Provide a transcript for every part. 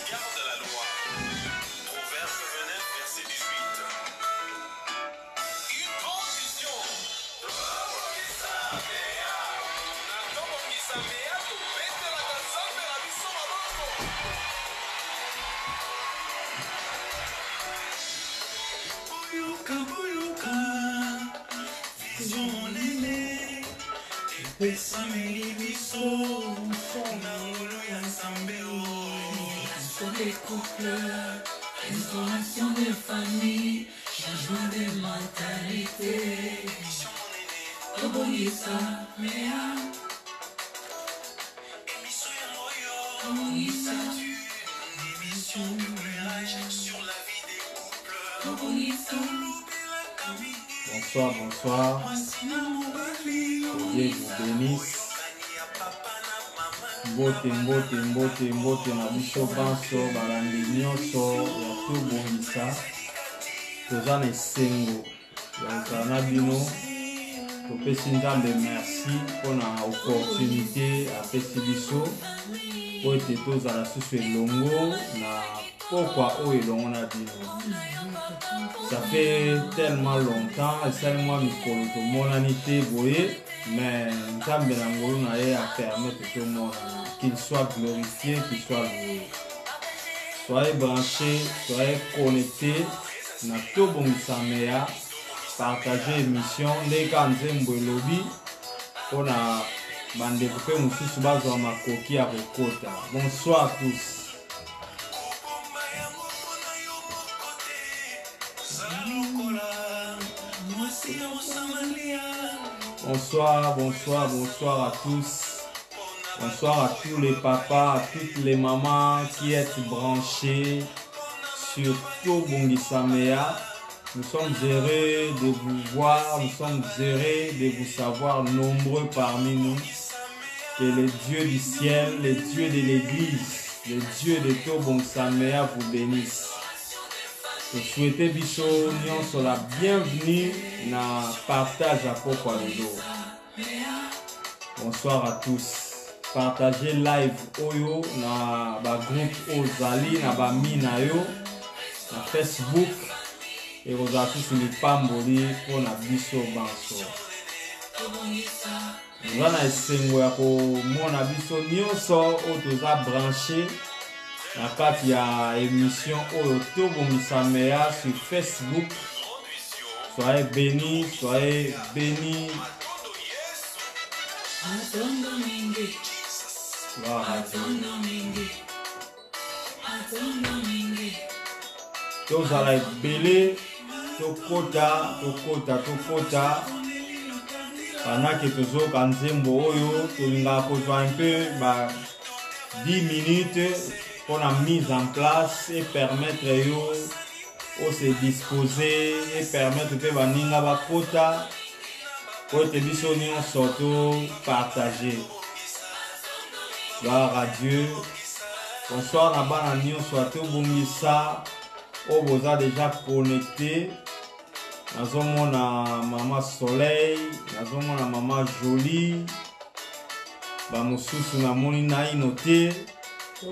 garde la loi. Proverbe 29, verset 18. Une transition. Les couples, restauration de famille, changement de mentalité. Obonisa, mea. Obonisa, émission d'éclairage sur la vie des couples. Obonisa. Bonsoir, bonsoir. Que Dieu vous bénisse. Mbote na biso banso balandi nyonso ya tobongisa toza na esengo ya kozala na bino topesi nzambe merci mpona opportunité apesi biso po ete tozala susu elongo na pokwa oyo elongo na bino. Ça fait tellement longtemps esali mwa mikolo tomonani te boye mais nzambe na ngolu na ye apermettre tomonana. Qu'il soit glorifié, qu'il soit loué. Soyez branchés, soyez connectés. Na tobongisa meya, partagez l'émission. Ndeka nzembo elobi pona bandeko pe mususu bazwa makoki ya kokota. Bonsoir à tous. Bonsoir à tous. Bonsoir à tous les papas, à toutes les mamans qui êtes branchés sur Tobongisa Meya. Nous sommes heureux de vous voir, nous sommes heureux de vous savoir nombreux parmi nous. Que les dieux du ciel, les dieux de l'église, les dieux de Tobongisa Meya vous bénissent. Je souhaite biso nyonso la bienvenue na partage à Pokwa Lelo. Bonsoir à tous. Partagez live oyo na ba groupe ozali na ba mina yo na Facebook et ozali sur le pamboli pour na biso banso. Wana esengo ya ko mona biso nyonso o toza branché na kati ya émission oyo Tobongisa Meya sur Facebook. Soyez bénis, soyez bénis. Tozala ebele tokota pendant que tozoka nzembo oyo tolingaka kozwa un peu 10 minutes pour la mise en place et permettre yo o se disposer et permettre que baninga bakota po ete biso nyonso to partager. Gloire à Dieu. Bonsoir na bana nyonso atobongisa o boza déjà connecté. Nazomona Maman Soleil, nazomona Maman Jolie. Ba mosusu na moni na inote.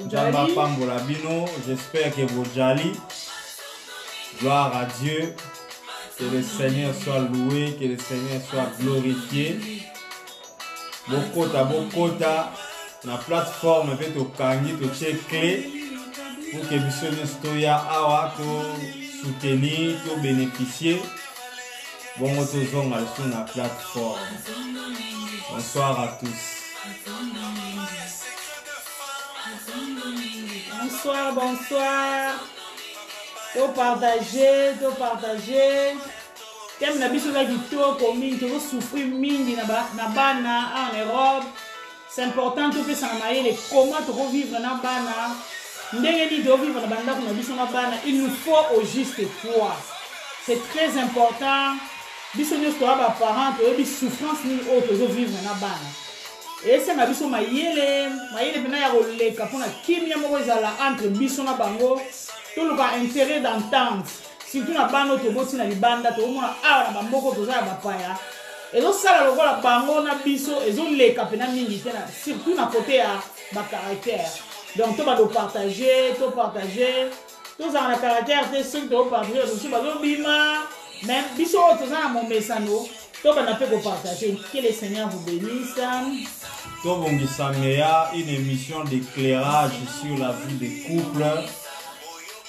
Jamba pambola bino, j'espère que vous jali. Gloire à Dieu. Que le Seigneur soit loué, que le Seigneur soit glorifié. Bokota na plateforme pe to kangi to check clé pour que biso nyonso ya awa to soutenir, to bénéficier. Bon tozonga sur la plateforme. Bonsoir à tous. Bonsoir. To partager. Thème na biso za kitoko mingi to souffrir mingi na bana en Europe. C'est important de faire ça comment to vivre na bana. Ndenge ni do vivre na banda na biso na bana, il nous faut au juste foi. C'est très important. Biso nyos to ba parents to bi souffrance ni autre to vivre na bana. Et c'est na biso mayele bena ya roleka pona kimia moko ezala entre biso na bango. Tout le cas intérêt d'entendre. Surtout na bana to boti na libanda to mona awa na bamboko to za ba paya. Ezo sala lokola bango na biso ezo leka pena mingi tena surtout na côté ya ba caractère. Donc, tu vas le partager, tu partager. Tout ça, on a caractère, tu sais, tu vas partager. Tu vas le bima. Même, biso, tout ça, mon message, tu vas partager. Que le Seigneur vous bénisse. Tobongisamea, une émission d'éclairage sur la vie des couples.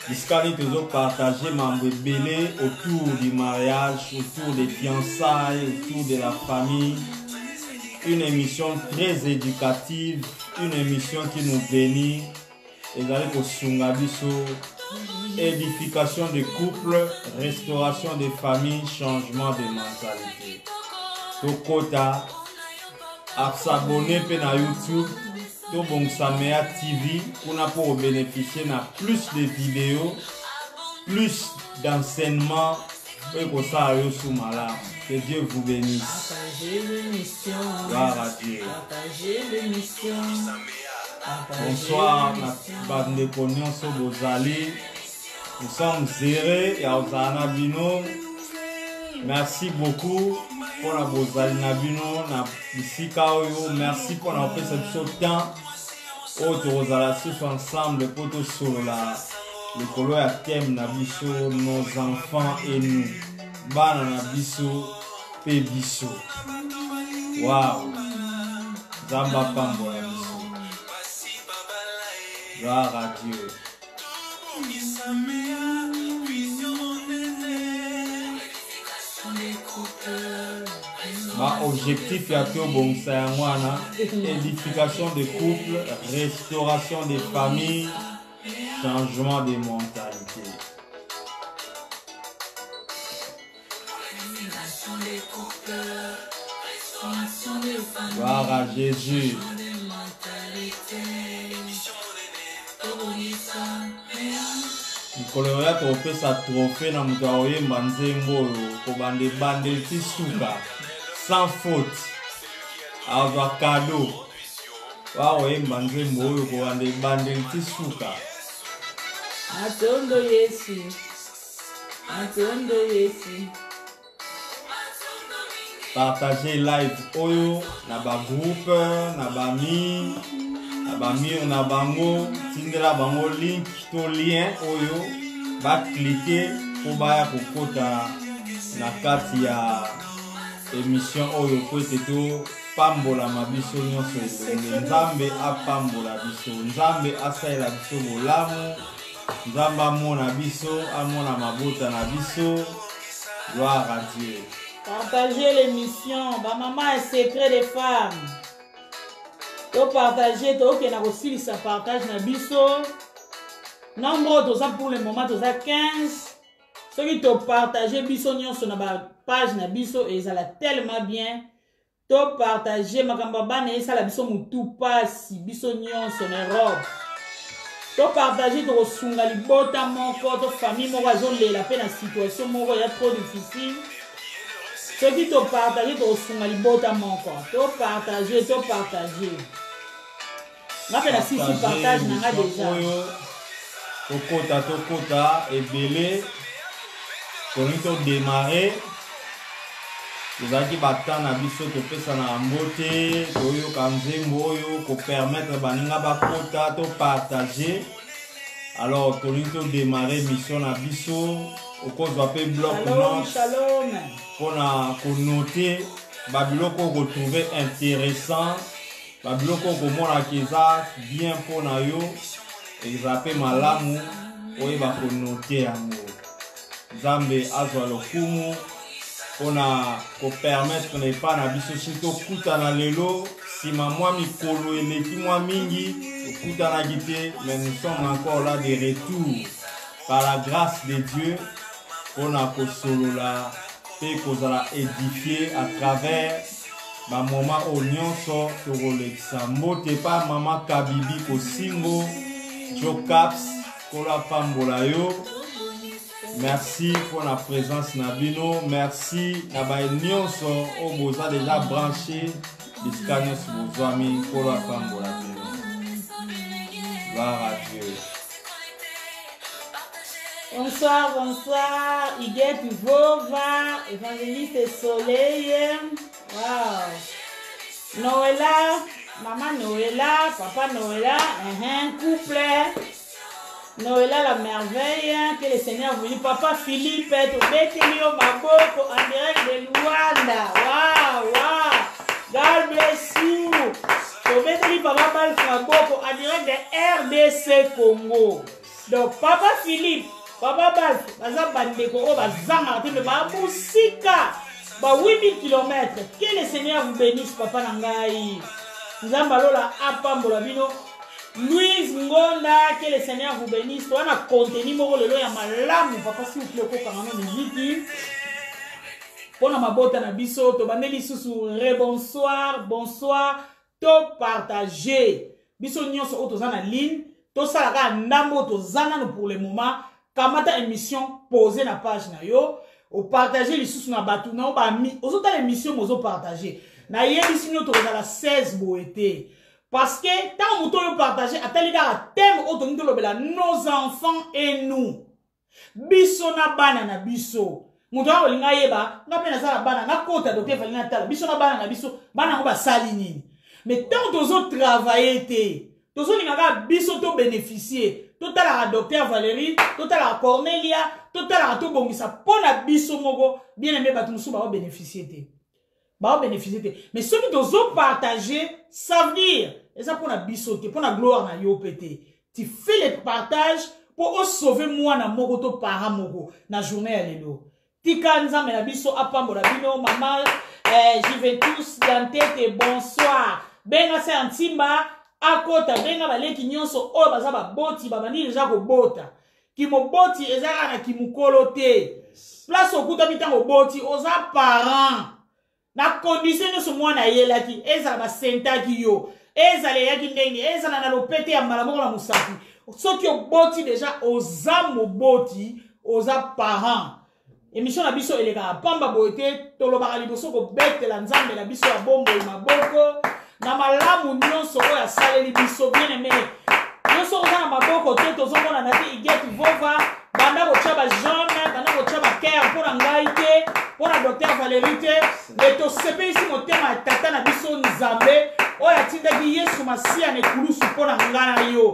Jusqu'à toujours partager ma bébé autour du mariage, autour des fiançailles, autour de la famille. Une émission très éducative, une émission qui nous bénit. Et d'aller pour Sungabiso, édification des couples, restauration des familles, changement de mentalité. Tokota. À s'abonner à YouTube, Tobongisamea TV, pour bénéficier de plus de vidéos, plus d'enseignements, et pour ça, que Dieu vous bénisse. Partagez l'émission. Gloire à Dieu. Partagez l'émission. Bonsoir, bande de Cognon Sobozali. Nous sommes zérés, Yaozana Bino. Merci beaucoup pour la Bozali Nabino, na Bisika Oyo. Merci pour la fait ce temps. Autres tous ensemble pour tout sur la le colo à thème Nabiso, nos enfants et nous. Bana Nabiso, Pébiso. Waouh! Zamba Pambo Nabiso. Gloire à Dieu. Ma objectif est édification des couples, restauration des familles, changement de mentalité. Gloire à Jésus. Nicolas trophée sa trophée na mutaoye manzengo ko bande tisuka sans faute avoir cadeau wa oye manzengo ko bande tisuka Atondo Yesu partager live oyo na ba groupe na ba mi na bango tindela bango link to lien oyo ba cliquer pour ba kokota na kati ya émission oyo ko teto pambola mabiso nyonso nzambe apambola biso nzambe asalela biso bolamu nzambe amona biso amona mabota na biso. Gloire à Dieu. Partagez l'émission Maman est secret des femmes. To partager to ke na aussi ça partage na biso. Nombre to ça pour le moment to ça 15. Ceux qui to partager biso nyonso na ba page na biso et ça la tellement bien. To partager makamba bana ça la biso mutu pasi biso nyonso na robe. To partager to sunga libota moko to famille moko azolela pe na situation moko ya trop difficile. Ceux qui te partagent, tu sunga libota moko. Tu partager. Ma fait la si tu partages n'a déjà. Tokota ebele. Pour démarrer. Vous avez battant na biso to pesa na mbote, to yo kanzembo oyo ko permettre baninga bakota to partager. Alors to démarrer mission na biso. Au cause de bloc Shalom. Pour noter, Babiloko retrouver intéressant, Babiloko komona kiza bien pour na yo, et zappé malamu, oye ba noter amour. Zambe azwa lokumu, pour permettre ne pas na biso sito kuta na lelo, si maman mikolo eleki mwa mingi, kuta na gite, mais nous sommes encore là de retour par la grâce de Dieu. On a posolola et qu'on a édifié à travers ma maman oignon so torolexa mote pas maman kabibi ko singo jo caps ko la pambola yo. Merci pour la présence nabino, merci na ba nyonso o boza déjà branché discagnos vos amis ko la pambola bino. Gloire à Dieu. Bonsoir, Iguet Vova, évangéliste Soleil. Wow. Maman Noëlla, papa Noëlla, couple. Noëlla la merveille, que le Seigneur vous dit. Papa Philippe, Tobeteli Maboko en direct de Luanda. Waouh, waouh. God bless you. Tobeteli Papa Bal Maboko en direct de RDC Congo. Donc, Papa Philippe, Papa Bal, Baza Bandeko, Bazama, Babusika, 8000 km. Que le Seigneur vous bénisse, Papa Nangaï. Nzambalola Apambola Bino. Louise Ngonda, que le Seigneur vous bénisse. On a contenu mon rôle ya malamu papa s'il vous plaît ko kangano miziki. Pona mabota na biso to bandeli susu rebonsoir, bonsoir, to partager. Biso nyonso o tozana ligne, to salaka ndambo to zana no pour le moment. Kamata émission poser na page na yo, o partager li susu na batu na o ba mi, o ta émission mozo partager. Na yebisi nyo to la 16 boete. Parce que tant que vous partagez, à tel égard, thème nos enfants et nous. Biso na bana na biso. Mutoa olinga yeba, na pena sala bana na kota docteur falina tala. Biso na bana na biso, bana ngo ba sali nini. Mais tant que vous travaillez té, tozo linga biso to bénéficier. Total à docteur Valérie, total à Cornelia, total à to bongisa pona biso moko, bien aimé batu musu ba bénéficier té. Ba bénéficier. Mais ceux qui doivent partager, ça veut dire, et ça pour la bisoté, pour la gloire na yo pété. Tu fais le partage pour sauver moi na moko to para moko na journée à l'élo. Tika nzambe na biso apambo la bino maman Juventus Dantete bonsoir. Benga se antimba akota benga baleki nyonso o baza ba boti babani déjà ko bota. Ki mo boti ezaka na ki mukolo te. Place okuta mitango boti oza parent. Na condition nyonso mwana yelaki ezala ba sentaki yo. Ezala yaki ndenge ezala na lopete ya malamoko na musaki. Soki oboti déjà oza moboti oza parent. Émission na biso eleka pamba boete tolobaka liboso ko betela nzambe na biso ya bombo maboko na malamu nyonso oya saleli biso bien aimé. Nyonso oza na maboko te tozomona na te igeti vova banda kotia ba jaune banda kotia ba cœur pour ngai te pour la docteur Valérie te mais to sepe ici motema ya tata na biso nzambe oya tindaki Yesu Masia ne kulusu pour ngana yo.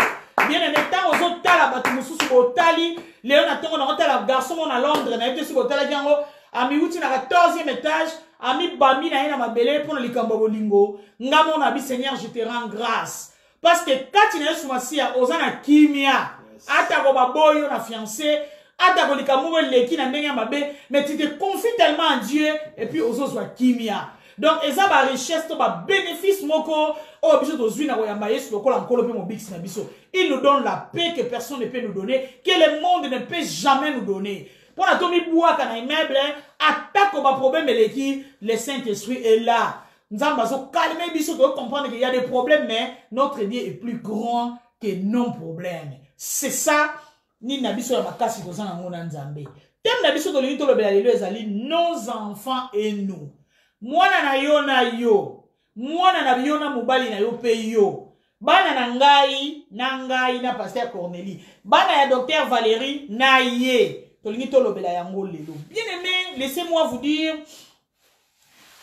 Bien aimé, tant aux autres tala batu mususu botali Léon a tongo na tala garçon mon à Londres na été sur botala jango ami uti na 14e étage ami bami na ina mabele pour le likambo bolingo ngamo na bi Seigneur je te rends grâce parce que quand tu es sur Masia ozana kimia ata ko baboyo na fiancé ata ko likambo leki na ndenge mabe mais tu te confies tellement en Dieu et puis ozozwa kimia. Donc, eza ba richesse to ba bénéfice moko o biso to zui na koyamba Yesu lokola nkolo pe mo bix na biso. Il nous donne la paix que personne ne peut nous donner, que le monde ne peut jamais nous donner. Pour la tomi boaka na immeuble, attaque ba problème eleki, le Saint-Esprit est là. Nous avons calmé biso to comprendre qu'il y a des problèmes mais notre Dieu est plus grand que nos problèmes. C'est ça ni na biso ya makasi ko zana ngona nzambe. Thème na biso to lito lobela lelo ezali nos enfants et nous. Mwana na yo na yo. Mwana na yo na mobali na yo pe yo. Bana na ngai na pasteur Cornélie. Bana ya docteur Valérie na ye. Tolingi to lobela yango lelo. Bien aimé, laissez-moi vous dire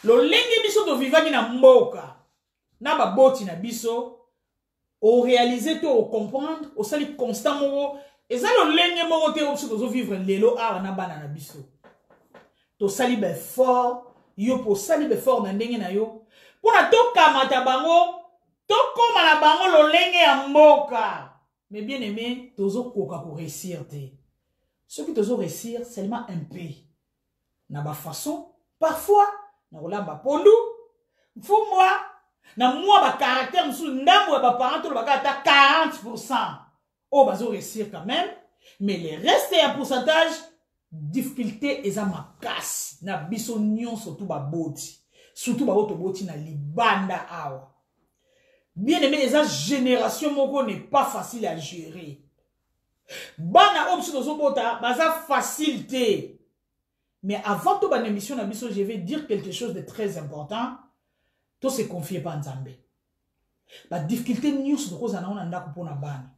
lo lenge biso to vivaki na mboka. Na ba boti na biso o réaliser to o comprendre, o sali constant moko. Eza lo lenge moko te o biso to vivre lelo awa na bana na biso. To sali be fort yo po sali be fort na ndenge na yo pona to kamata bango to koma na bango lo lenge ya mboka mais bien aimé tozo koka ko réussir te ce qui tozo réussir seulement un peu na ba façon parfois na kolamba pondu mfumwa na moi ba caractère musu ndambo ya ba parents to ba kata 40% o bazo réussir quand même mais le reste ya pourcentage difficulté eza makasi na biso nyonso to ba boti surtout ba boto boti na libanda awa bien aimé eza génération moko n'est pas facile à gérer bana option zo bota baza facilité mais avant to ba émission na biso je vais dire quelque chose de très important to se confier pas nzambe ba difficulté nyonso to kozana ona ndako pona bana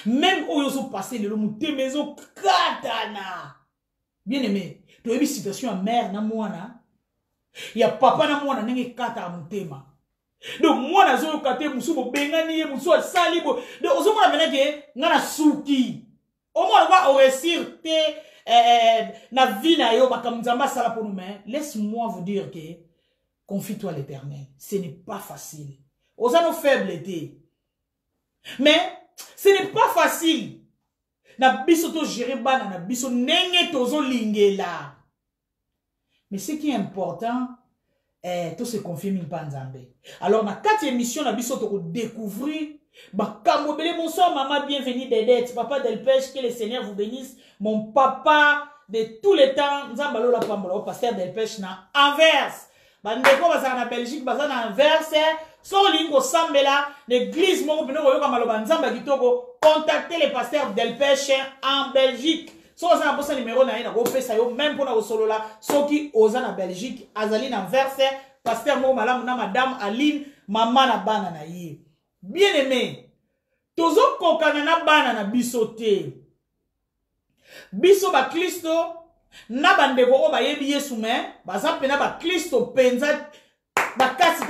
même oyo zo passer le mutemezo katana. Bien aimé, tu as une situation à mère na mwana. Il y a papa na mwana nenge kata mutema. Donc moi nazo kate musu bo bengani musu asali bo. Donc ozo mona mena ke ngana suki. Au moins on va réussir na vie na yo bakamzamba sala pour nous mais laisse-moi vous dire que confie-toi à l'Éternel. Ce n'est pas facile. Oza no faiblesses. Mais ce n'est pas facile. Na biso to gérer bana na biso nenge tozo lingela. Mais ce qui est important tout se confirme pas nzambe. Alors na 4e émission na biso to découvrir ba kamobele bonsoir maman bienvenue Dédette papa Delpech que le Seigneur vous bénisse mon papa de tous les temps nzamba lola pambola pasteur Delpech na Anvers. Bandeko baza na Belgique baza na Anvers so lingo sambela l'église moko pene ko yoka maloba nzamba kitoko contactez le pasteur Delpech en Belgique. So oza na posa numéro na ye na ko pesa yo même pour na ko solola soki oza na Belgique azali na Anvers pasteur mo malamu na madame Aline maman na bana na ye. Bien aimé, tozo kokana na bana na biso te. Biso ba Kristo na bandeko o ba yebi Yesu me, baza pena ba Kristo penza ba kasi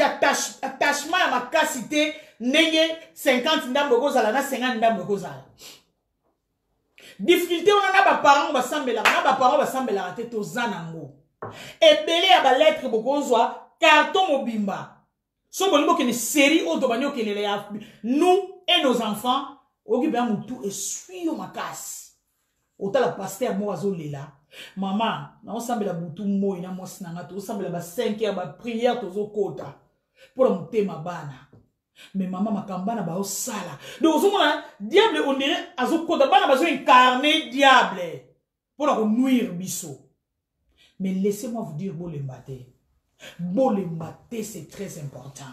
attachement ya makasi te ndenge 50 ndambo kozala na 50 ndambo kozala. Difficulté on a ba parents ba sambela, na ba parents ba sambela te toza nango. Ebele ya ba lettre bokozwa carton mobimba. So bon que une série au domaine que les nous et nos enfants au Gibé Moutou et suivre ma casse. Autant la pasteur moi là. Maman, na ensemble la boutou moi ina moi sinanga to ensemble la 5 heures ba prière to zo kota pour la monter ma bana. Mais maman makambana ba o sala. Donc au moment diable on dirait azo kota bana ba zo incarner diable pour la nuire biso. Mais laissez-moi vous dire bon les mater. Bon, le maté, c'est très important.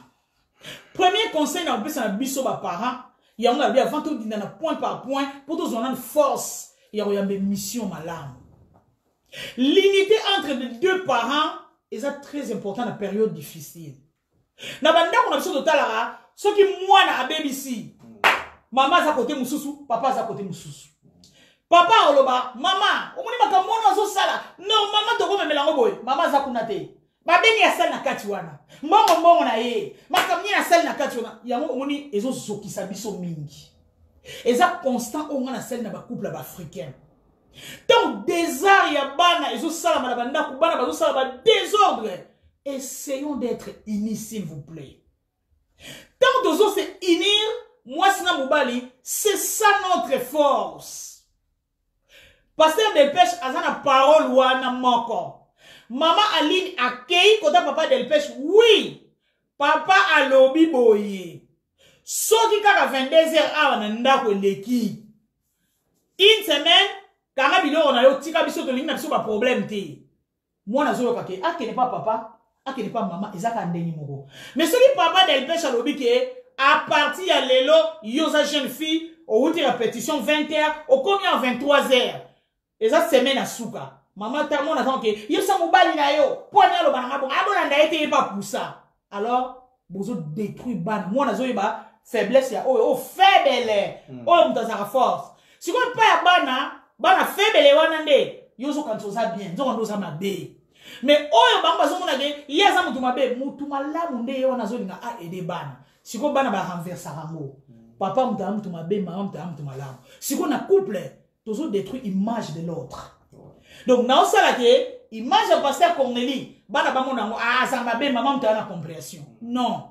Premier conseil, dans le biso ba parents, il y a un avant tout dit point par point pour tous on a une force, il y a une mission malam. L'unité entre les deux parents est très important dans la période difficile. Na banda on a besoin de talara, ce qui moi na BBC, maman za côté mususu, papa za côté mususu. Papa oloba, maman, omoni makamona zo sala. Non, maman to ko memelango boy, maman za kunate. Babeni ya sel na kati wana. Mbongo na ye. Makamni na sel na kati wana. Yango omoni ezo zokisa biso mingi. Eza constant onga na sel na ba couple ba africain. Donc désert ya bana ezo sala na banda ku bana bazo sala ba désordre. Essayons d'être unis s'il vous plaît. Tant dozo se unir, moi sina mobali, c'est ça notre force. Pasteur Delpech azana parole wana moko. Maman Aline accueille quand papa Delpech. Oui, papa a lobby boye. So qui kaka 22h awa na ndako leki. Une semaine, kaka bilo on a yo tika biso to linga biso ba problème te. Moi na zo kake, akene pas papa, akene pas maman, ezaka ndeni moko. Mais so qui papa Delpech a lobby ke à partir ya lelo yoza jeune fille au route répétition 20h au combien 23h. Eza semaine à souka. Maman ta mona tant que yo sa mobali na yo ponya lo bana bon abona ndaite pas pour ça. Alors bozo détruit ban moi nazo yeba faiblesse ya oh faible oh mtazaka force. Si ko pa ya bana faible wana nde yo zo kanto za bien zo ndo za mabe. Mais oyo bamba zo mona ke yeza mutu mabe mutu malamu nde yo nazo linga a aider bana. Si ko bana ba renverser rango. Papa mutu mabe maman mutu malamu. Si ko na couple tozo détruit image de l'autre. Donc, na osala ke image de pasteur Cornélie, bana bamona ngo ça m'a bien maman t'as la compréhension. Non.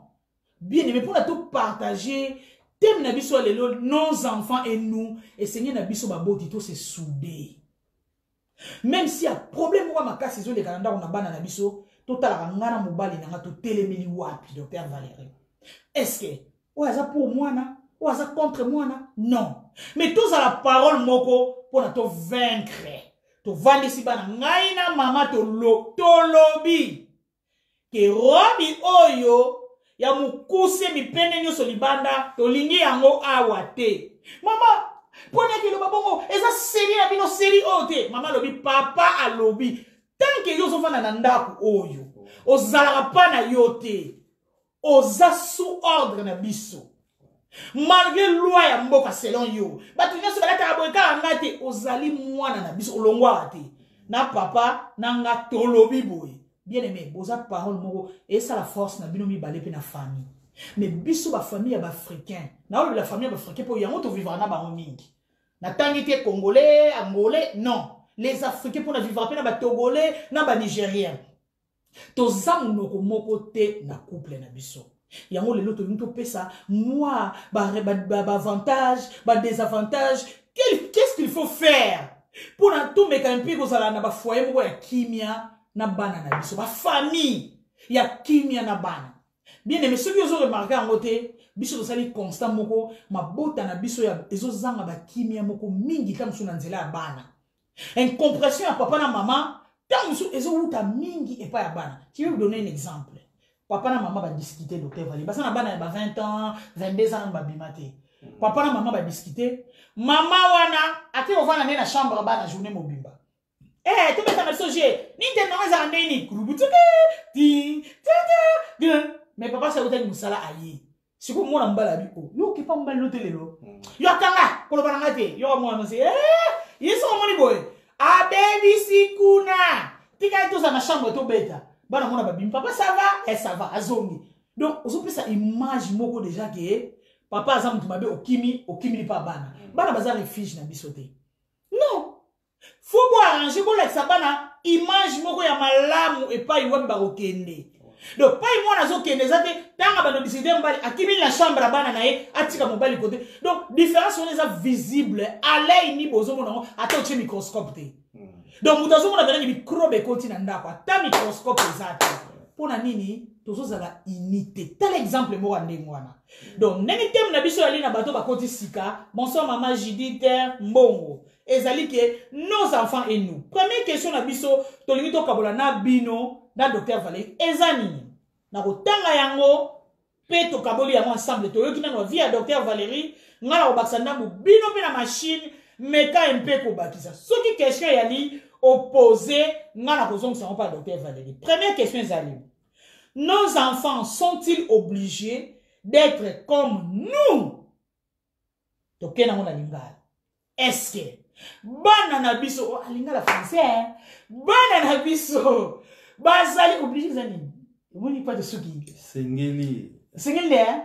Bien aimé pour tout partager, thème na biso lelo nos enfants et nous et Seigneur na biso ba botito c'est soudé. Même si y a problème wa makasi zo le Canada on a bana na biso, totala ngana mobali na to telemeli wapi docteur Valérie. Est-ce que oaza pour moi na, oaza contre moi na? Non. Mais tous à la parole moko pour na to vaincre. To vandi si bana ngai na mama to lobi ke robi oyo ya mukuse mipende nyoso libanda to lingi yango awa te mama pona ke lo babongo eza série na bino série ote mama lobi papa alobi tant que yo zo vanda na ndaku oyo ozalaka pa na yo te oza sous ordre na biso. Malgré loi ya mboka selon yo batu nyoso balata aboka ngate ozali mwana na biso olongwa te na papa nanga tolobi boy bien aimé boza parole moko et ça la force na bino mi balé pe na famille Mais biso ba famille ba africain. Na la famille ba africain pour yango to vivre na ba mingi. Na tangité congolais, angolais, non. Les africains pour na vivre na ba togolais, na ba nigérien. To zamu moko te na couple na biso. Yango lelo to nto pesa moi ba avantage, ba désavantage. Qu'est-ce qu'il faut faire pour na tout mécanique ko sala na ba foyer mo ya kimia na bana na biso, ba famille ya kimia na bana. Bien aimé, ceux qui ont remarqué en côté, biso sali constant moko mabota na biso ya ezo zanga ba kimia moko mingi tam suna nzela ya bana. Incompression ya papa na maman, tam sou ezo uta mingi et pas ya bana. Je vais vous donner un exemple. Papa na maman va discuter docteur Vali. Basa na bana ya 20 ans, 22 ans ba bimate. Papa na maman va discuter. Maman wana ate ovana na chambre bana journée mobimba. Eh, tu mets ta message. Ni te non za ndeni kurubutuke. Ti ta. Mais papa ça uta ni musala ayi. Siko mona mbala biko. Yo ki pa mbala lotelelo. Yo kanga ko bana ngate. Yo mona mose. Yeso moni boy. A baby sikuna. Tika to za na chambre to beta. Bana mona babim. Papa ça va? Eh ça va azongi. Donc on peut ça image moko déjà que papa azam tu mabe okimi li pa bana. Bana baza refuge na bisote. Non. Faut arranger pour l'ex bana image moko ya malamu et pas iwa barokende. Donc pas moi nazo kende zate tanga ba décider mbali akimi la chambre bana nae atika mobali côté. Donc différence on est visible à l'œil ni bozo mona ata au microscope te. Donc mutazo mona bana ni microbe côté na ndako ata microscope zate. Pona nini tozo zala unité. Tel exemple mo ndenge wana. Donc neni tem na biso ali na bato ba côté sika. Bonsoir maman Judith Mbongo. Ezali que nos enfants et nous. Première question na biso tolingi to kabola na bino na docteur Valérie ezani. Na kotanga yango pe to kaboli yango ensemble to yoki na no via docteur Valérie ngala obakisanda mu bino pe na machine meka mpe ko bakisa. Soki question yali opposé ngala kozongisa pas docteur Valérie. Première question ezali. Nos enfants sont-ils obligés d'être comme nous? Tokena ngona lingala. Est-ce que bana na biso alingala français hein? Bana na biso bazali obligé zani moni pas de souki sengeli hein?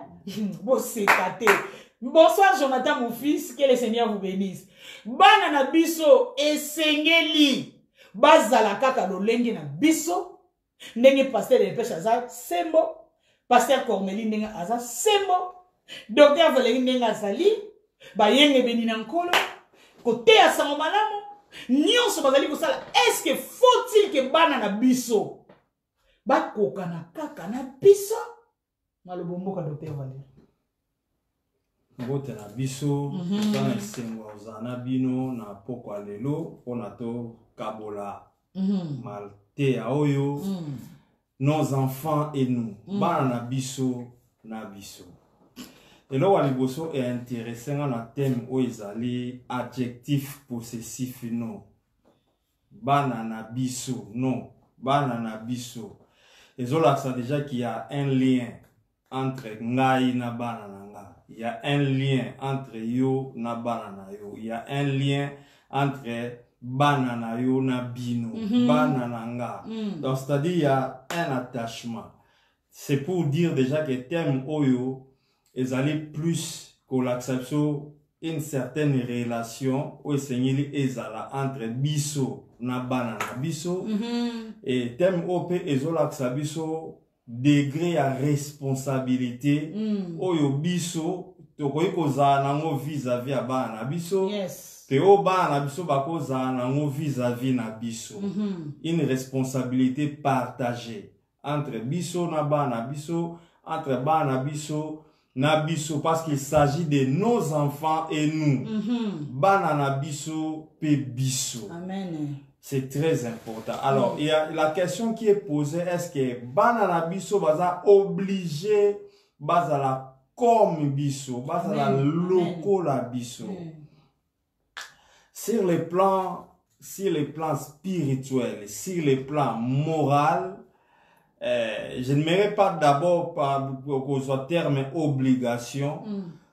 Bon c'est caté. Bonsoir Jonathan mon fils, que le Seigneur vous bénisse. Bana na biso esengeli bazala kaka lolenge na biso ndenge pasteur de pêche aza sembo, pasteur Cornelie ndenge aza sembo, docteur Valérie ndenge azali ba yenge benina nkolo côté à sa malamu nyonso bazali kosala. Est-ce que faut-il que bana na biso bakoka na kaka na biso malobomboka docteur Valérie mbote na biso tana esengo ozana bino na poko lelo pona to kabola malte ya oyo nos enfants et nous bana na biso na biso. Et là, on est intéressant dans le thème où ils allaient adjectif possessif non. Banana biso non. Banana biso. Et là, ça déjà qu'il y a un lien entre ngai na banana nga. Il y a un lien entre yo na banana yo. Il y a un lien entre banana yo na bino. Banana nga. Donc c'est-à-dire il y a un attachement. C'est pour dire déjà que thème oyo ils allaient plus que l'acception une certaine relation où ils entre biso na banana biso et thème op ils ont biso degré à responsabilité oyo biso to ko za nango vis-à-vis à banana biso te o banana biso bako za nango vis-à-vis na biso une responsabilité partagée entre biso na banana biso entre banana biso Nabiso, parce qu'il s'agit de nos enfants et nous. Banana biso pe biso. Amen. C'est très important. Alors, il y a la question qui est posée, est-ce que banana biso baza obligé bazala comme biso, bazala loco la biso. Sur les plans spirituels, sur les plans moral, je ne m'irai pas d'abord par terme obligation,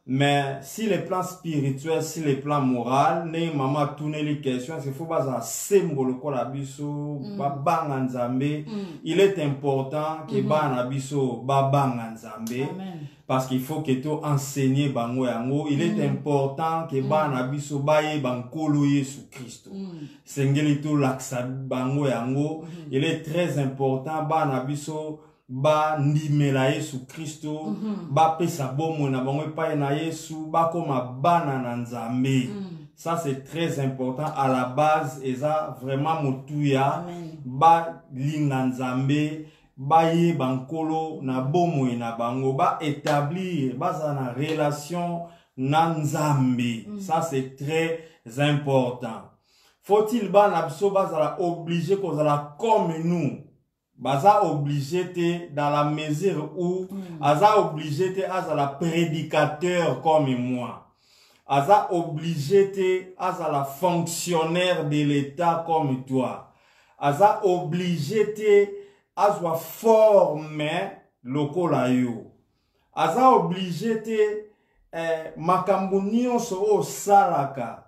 Mais si les plans spirituels, si les plans moraux, ne maman tourne les questions, c'est faut pas un symbole ko la biso, ba banga nzambe. Il est important que ba na biso ba banga nzambe. Parce qu'il faut que tu enseignes bango yango. Il est important que ba na biso ba ye bankolo Yesu Christo. Sengeli to laksa bango yango. Il est très important ba na biso ba ndimela Yesu Christo, ba pesa bomo na bango pa na Yesu, ba koma bana na nzambe. Ça c'est très important à la base et ça vraiment motuya ba linga nzambe, ba ye bankolo na bomo na bango, ba établir ba na relation na nzambe. Ça c'est très important. Faut-il ba na biso ba za obligé ko za comme nous. Baza obligé te dans la mesure où aza obligé te aza la prédicateur comme moi. Aza obligé te aza la fonctionnaire de l'État comme toi. Aza obligé te aza forme lokola yo. Aza obligé te makambo nyonso o salaka.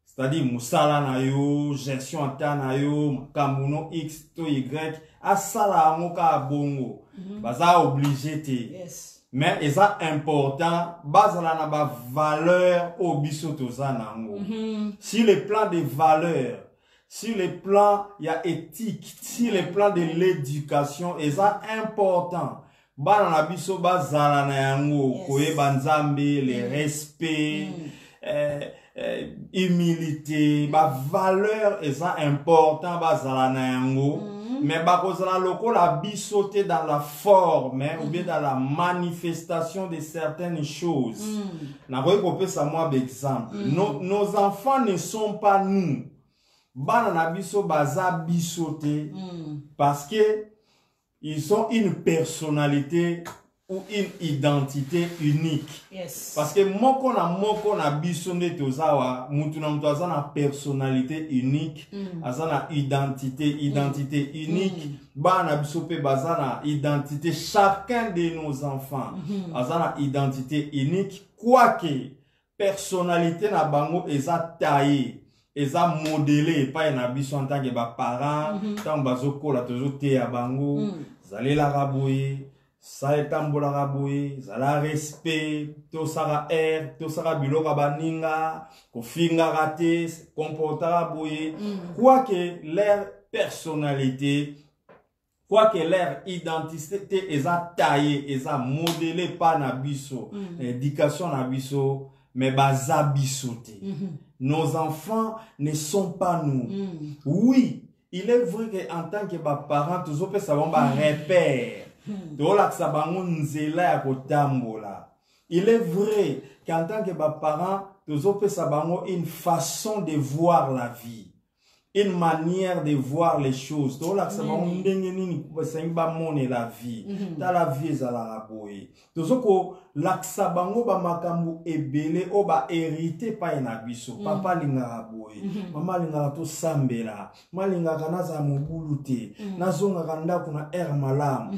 C'est-à-dire musala na yo, gestion ata na yo, makambo no X to Y. Asala amoka bongo baza obligé te mais eza important bazala na ba valeur au biso toza nango sur le plan des valeurs, sur le plan ya éthique, sur le plan de l'éducation eza important bana na biso bazala na yango koyeba nzambe, le respect, humilité, ba valeur eza important bazala na yango. Mais bakozala lokola bisoté dans la forme ou bien dans la manifestation de certaines choses. Nos enfants ne sont pas nous. Bana biso baza bisoté parce que ils ont une personnalité ou une identité unique. Parce que moko na biso nde tozawa mutu na mutu aza na personnalité unique, aza na identité unique. Bana biso pe baza na identité, chacun de nos enfants aza na identité unique, quoique personnalité na bango eza taillé, eza modélé pa na biso en tant que ba parents, tant bazo kola tozo te ya bango, zalela raboye. Ça est tambola boye, zala respect, to sara air, to sara biloga baninga, ko finga raté, comporta boye. Quoique leur personnalité, quoique leur identité est taillée, est modelée par nabiso, éducation nabiso, mais baza bisoté. Nos enfants ne sont pas nous. Oui, il est vrai qu'en tant que parents, toujours peut savoir un repère. Il est vrai qu'en tant que parent, nous avons une façon de voir la vie, une manière de voir les choses. Nous avons la vie. Dans la vie, nous avons l'aksabango ba makambu ebele o ba hérité pa ina biso papa linga boye mama linga to sambela malinga kanaza mobulute nazonga kanda kuna malam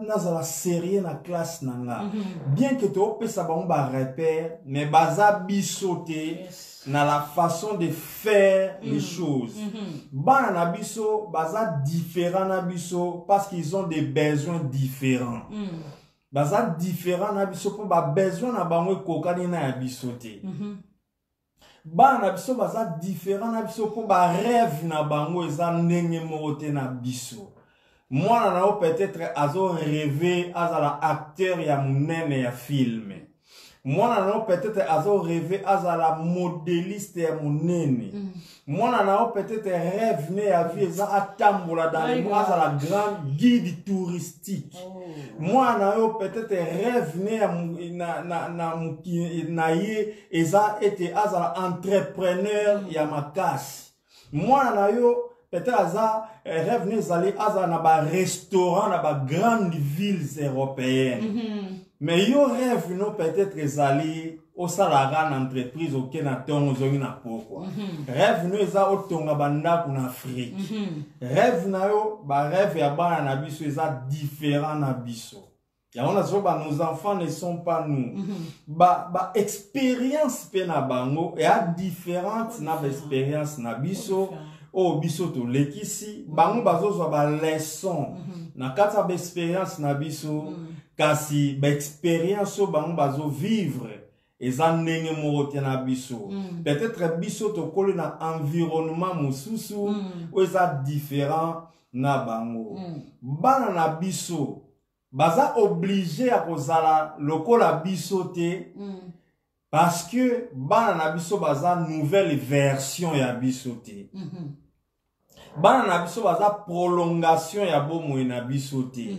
naza la série na classe nanga bien que to pesa bango ba repère mais baza bisoté na la façon de faire les choses. Bana na biso baza différent na biso parce qu'ils ont des besoins différents. Baza différent na biso po ba besoin na bango kokani na ya bisoté. Bana na biso baza différent na biso po ba rêve na bango eza ndenge mote na biso. Moi na peut-être azo rêver azala acteur ya munene ya film. Moi na peut-être azo rêver azala modéliste ya munene. Moi na peut-être rêve ne ya vie eza atambola dans les mois à la grande guide touristique. Moi na peut-être rêve ne na ye eza été azala entrepreneur ya makasi. Moi na peut-être aza rêve ne zali azala na ba restaurant na ba grandes villes européennes. Mais yo rêve no peut-être zali au salaire entreprise auquel na tongo zongi na poko. Rêve no eza otonga banda kuna Afrique. Rêve na yo ba rêve ya bana na biso eza différent na biso. Nos enfants ne sont pas nous. Ba expérience pe na bango et a différente na expérience na biso o biso to lekisi bango bazo ba leçon na kata ba expérience na biso kasi ba expérience bango bazo vivre eza ndenge moko te na biso peut-être biso to koli na environnement mususu o eza différent na bango bana na biso baza obligé à kozala lokola biso te parce que bana na biso baza nouvelle version ya biso te bana na biso baza prolongation ya bomoi na biso te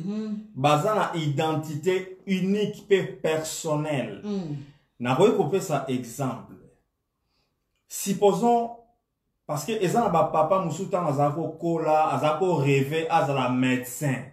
baza na identité unique pe personnelle na koyi kopesa exemple supposons parce que ezana ba papa musuta azako kola azako rêver azala médecin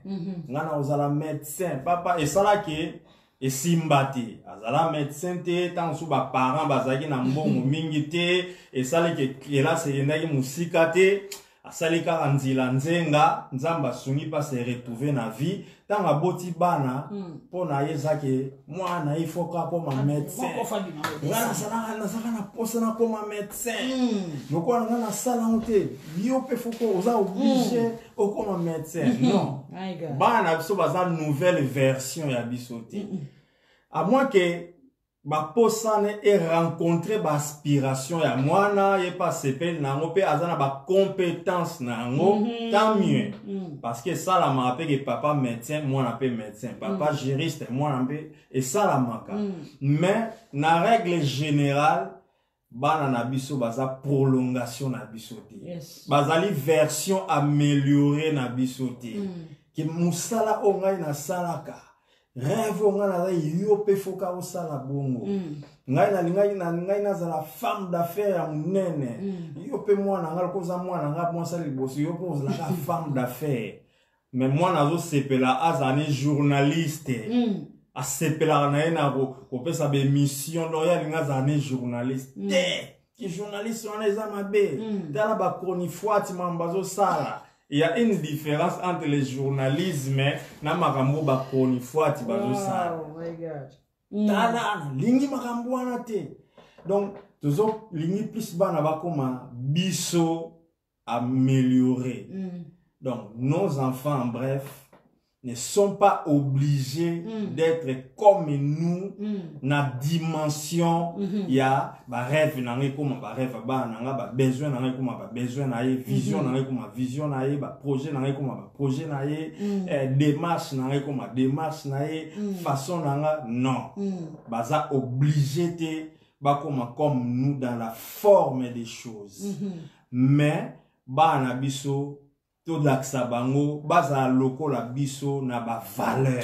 ngana ozala médecin papa esala ke esimbati azala médecin te tant sous ba parents bazaki na mbongo mingi te esala ke ela seyendaki musika te asali kaka nzila nzenga nzamba sungi pa se retrouver na vie tanga boti bana pona yezake mwana ifoka koma médecin ngana sala na posa na koma médecin loko ngana sala onte yo pe foko oza obligé okoma médecin non bana biso baza nouvelle version ya biso te à moins que ba posane et rencontrer ba aspiration ya mwana ye pas sepel nango pe azana ba compétence nango tant mieux parce que ça la m'a que papa médecin moi pe médecin papa juriste moi pe et ça la maka mais na règle générale bana na biso baza prolongation na biso te bazali version améliorée na biso te ki musala ongai na salaka rêve on a yo pe foka o sala bongo ngai na za la femme d'affaires munene yo pe moi na ngal koza moi na ngap moi sali bosi yo pose la femme d'affaires mais moi nazo sepela azane journaliste a sepela na ena ko pesa be mission loyal ngazane journaliste ki journaliste on les amabe dala ba chronifoati mambazo sala. Il y a une différence entre le journalisme et makambo ba chronifoati bazo sa. Oh my god. Tala lingi makambo wana te. Donc toujours lingi plus bana ba koma biso améliorer. Donc nos enfants en bref ne sont pas obligés d'être comme nous na dimension ya ba rêve nangé comme ba rêve ba nanga ba besoin nangé comme ba besoin na vision nangé comme vision na ba projet nangé comme ba projet na démarche nangé comme démarche na façon nanga non baza obligé te ba comme nous dans la forme des choses mais ba na biso tout l'axa bango baza loko la biso na ba valeur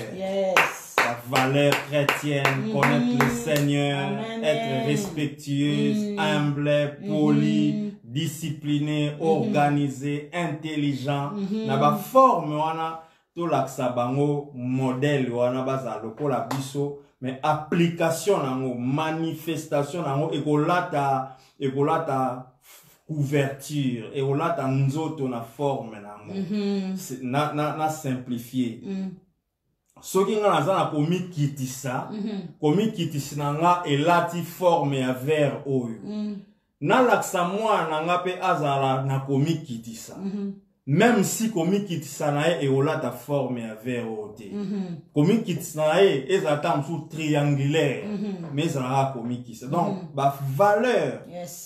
la valeur chrétienne connaître le Seigneur être respectueuse humble poli discipliné organisé intelligent na ba forme wana tout l'axa bango modèle wana baza loko la biso mais application nango manifestation nango ekolata couverture et on l'a nzoto na forme na simplifié ce qui nga na komi kitisa nga elati forme ya vers oyo na laksa mwana nga pe azala na komi kitisa même si komi kitisa na e olata forme ya vers ote komi kitisa na e ezata sous triangulaire mais ezala komi kitisa donc ba valeur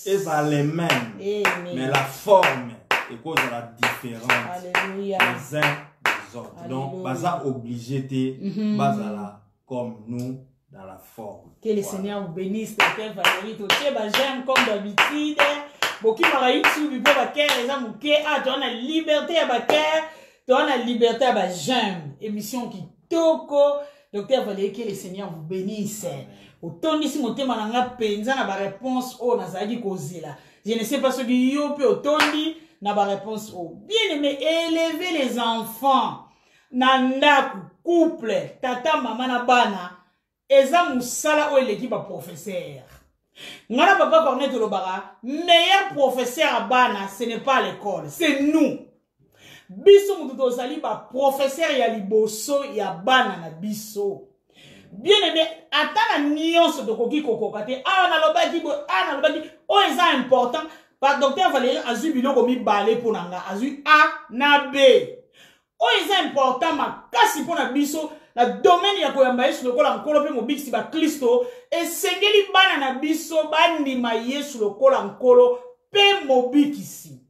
ezala les mêmes mais la forme est cause de la différence les uns des autres donc baza obligé te bazala comme nous dans la forme. Que le Seigneur vous bénisse, Père Valérie, j'aime comme d'habitude. Boki maraïtu bipo baker eza muke a tu as liberté à baker tu as la liberté à ba j'aime émission qui toko Docteur Valérie que le Seigneur vous bénisse autant ici motema nanga penza na ba réponse o nazali kozela je ne sais pas ce que yo pe otondi na ba réponse o bien aimé élever les enfants na ndaku couple tata mama na bana eza musala o eleki ba professeur. Ngana papa Cornet Lobara, meilleur professeur à Bana, ce n'est pas l'école, c'est nous. Biso mututo zali ba professeur ya liboso ya Bana na biso. Bien aimé, attends la nuance de Koki Kokokate. Ah, na lobaki, oh, c'est important. Par docteur Valérie Azu Bilo komi balé pour nanga. Azu A na B. Oh, c'est important, ma kasi pour na biso. La domaine ya koyamba yesu lokola nkolo pe mobiksi ba Kristo. Et sengeli bana na biso bandi ma yesu lokola nkolo pe mobikisi.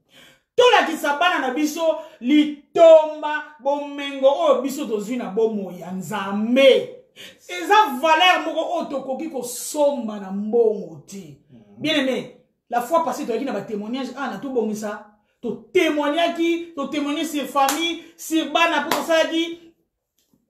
Tola kisabana na biso litomba bomengo o biso tozwi na bomo ya nzambe. Eza valeur moko otokoki ko somba na mbongo ti. Bien aimé, la fois passée tu as dit na ba témoignage ah na tout bongisa, to témoigner sur famille, sur bana pour ça dit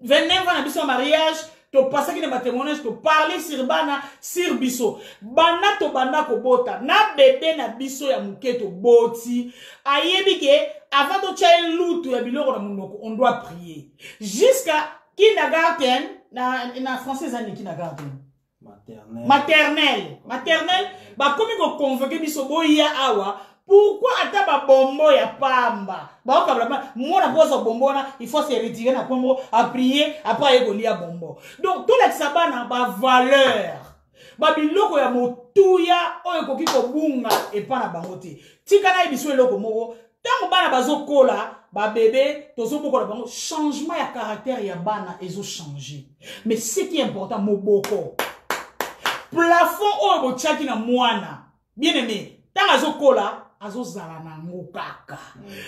29 ans na biso mariage, to passer qui na ba témoignage, to parler sur bana, sur biso. Bana to banda ko bota, na bébé na biso ya muke to boti. Ayebi ke avant to tchaye lutu ya biloko na munoko, on doit prier. Jusqu'à kindergarten na français ani kindergarten. Maternelle. Ba komi ko convoquer biso boya awa. Pourquoi ata ba bombo ya pamba? Ba okabla mona bozo bombo na il faut se retirer na kombo à prier après ekolia bombo. Donc tout l'exabana ba valeur. Ba biloko ya motuya oyo koki ko bunga e pa na bangote. Tika na biso eloko moko tango bana bazokola ba bébé tozo bokola bango changement ya caractère ya bana ezo changer. Mais ce qui est important moboko. Plafond oyo bochaki na mwana. Bien aimé, tango azokola azo zala na ngokaka.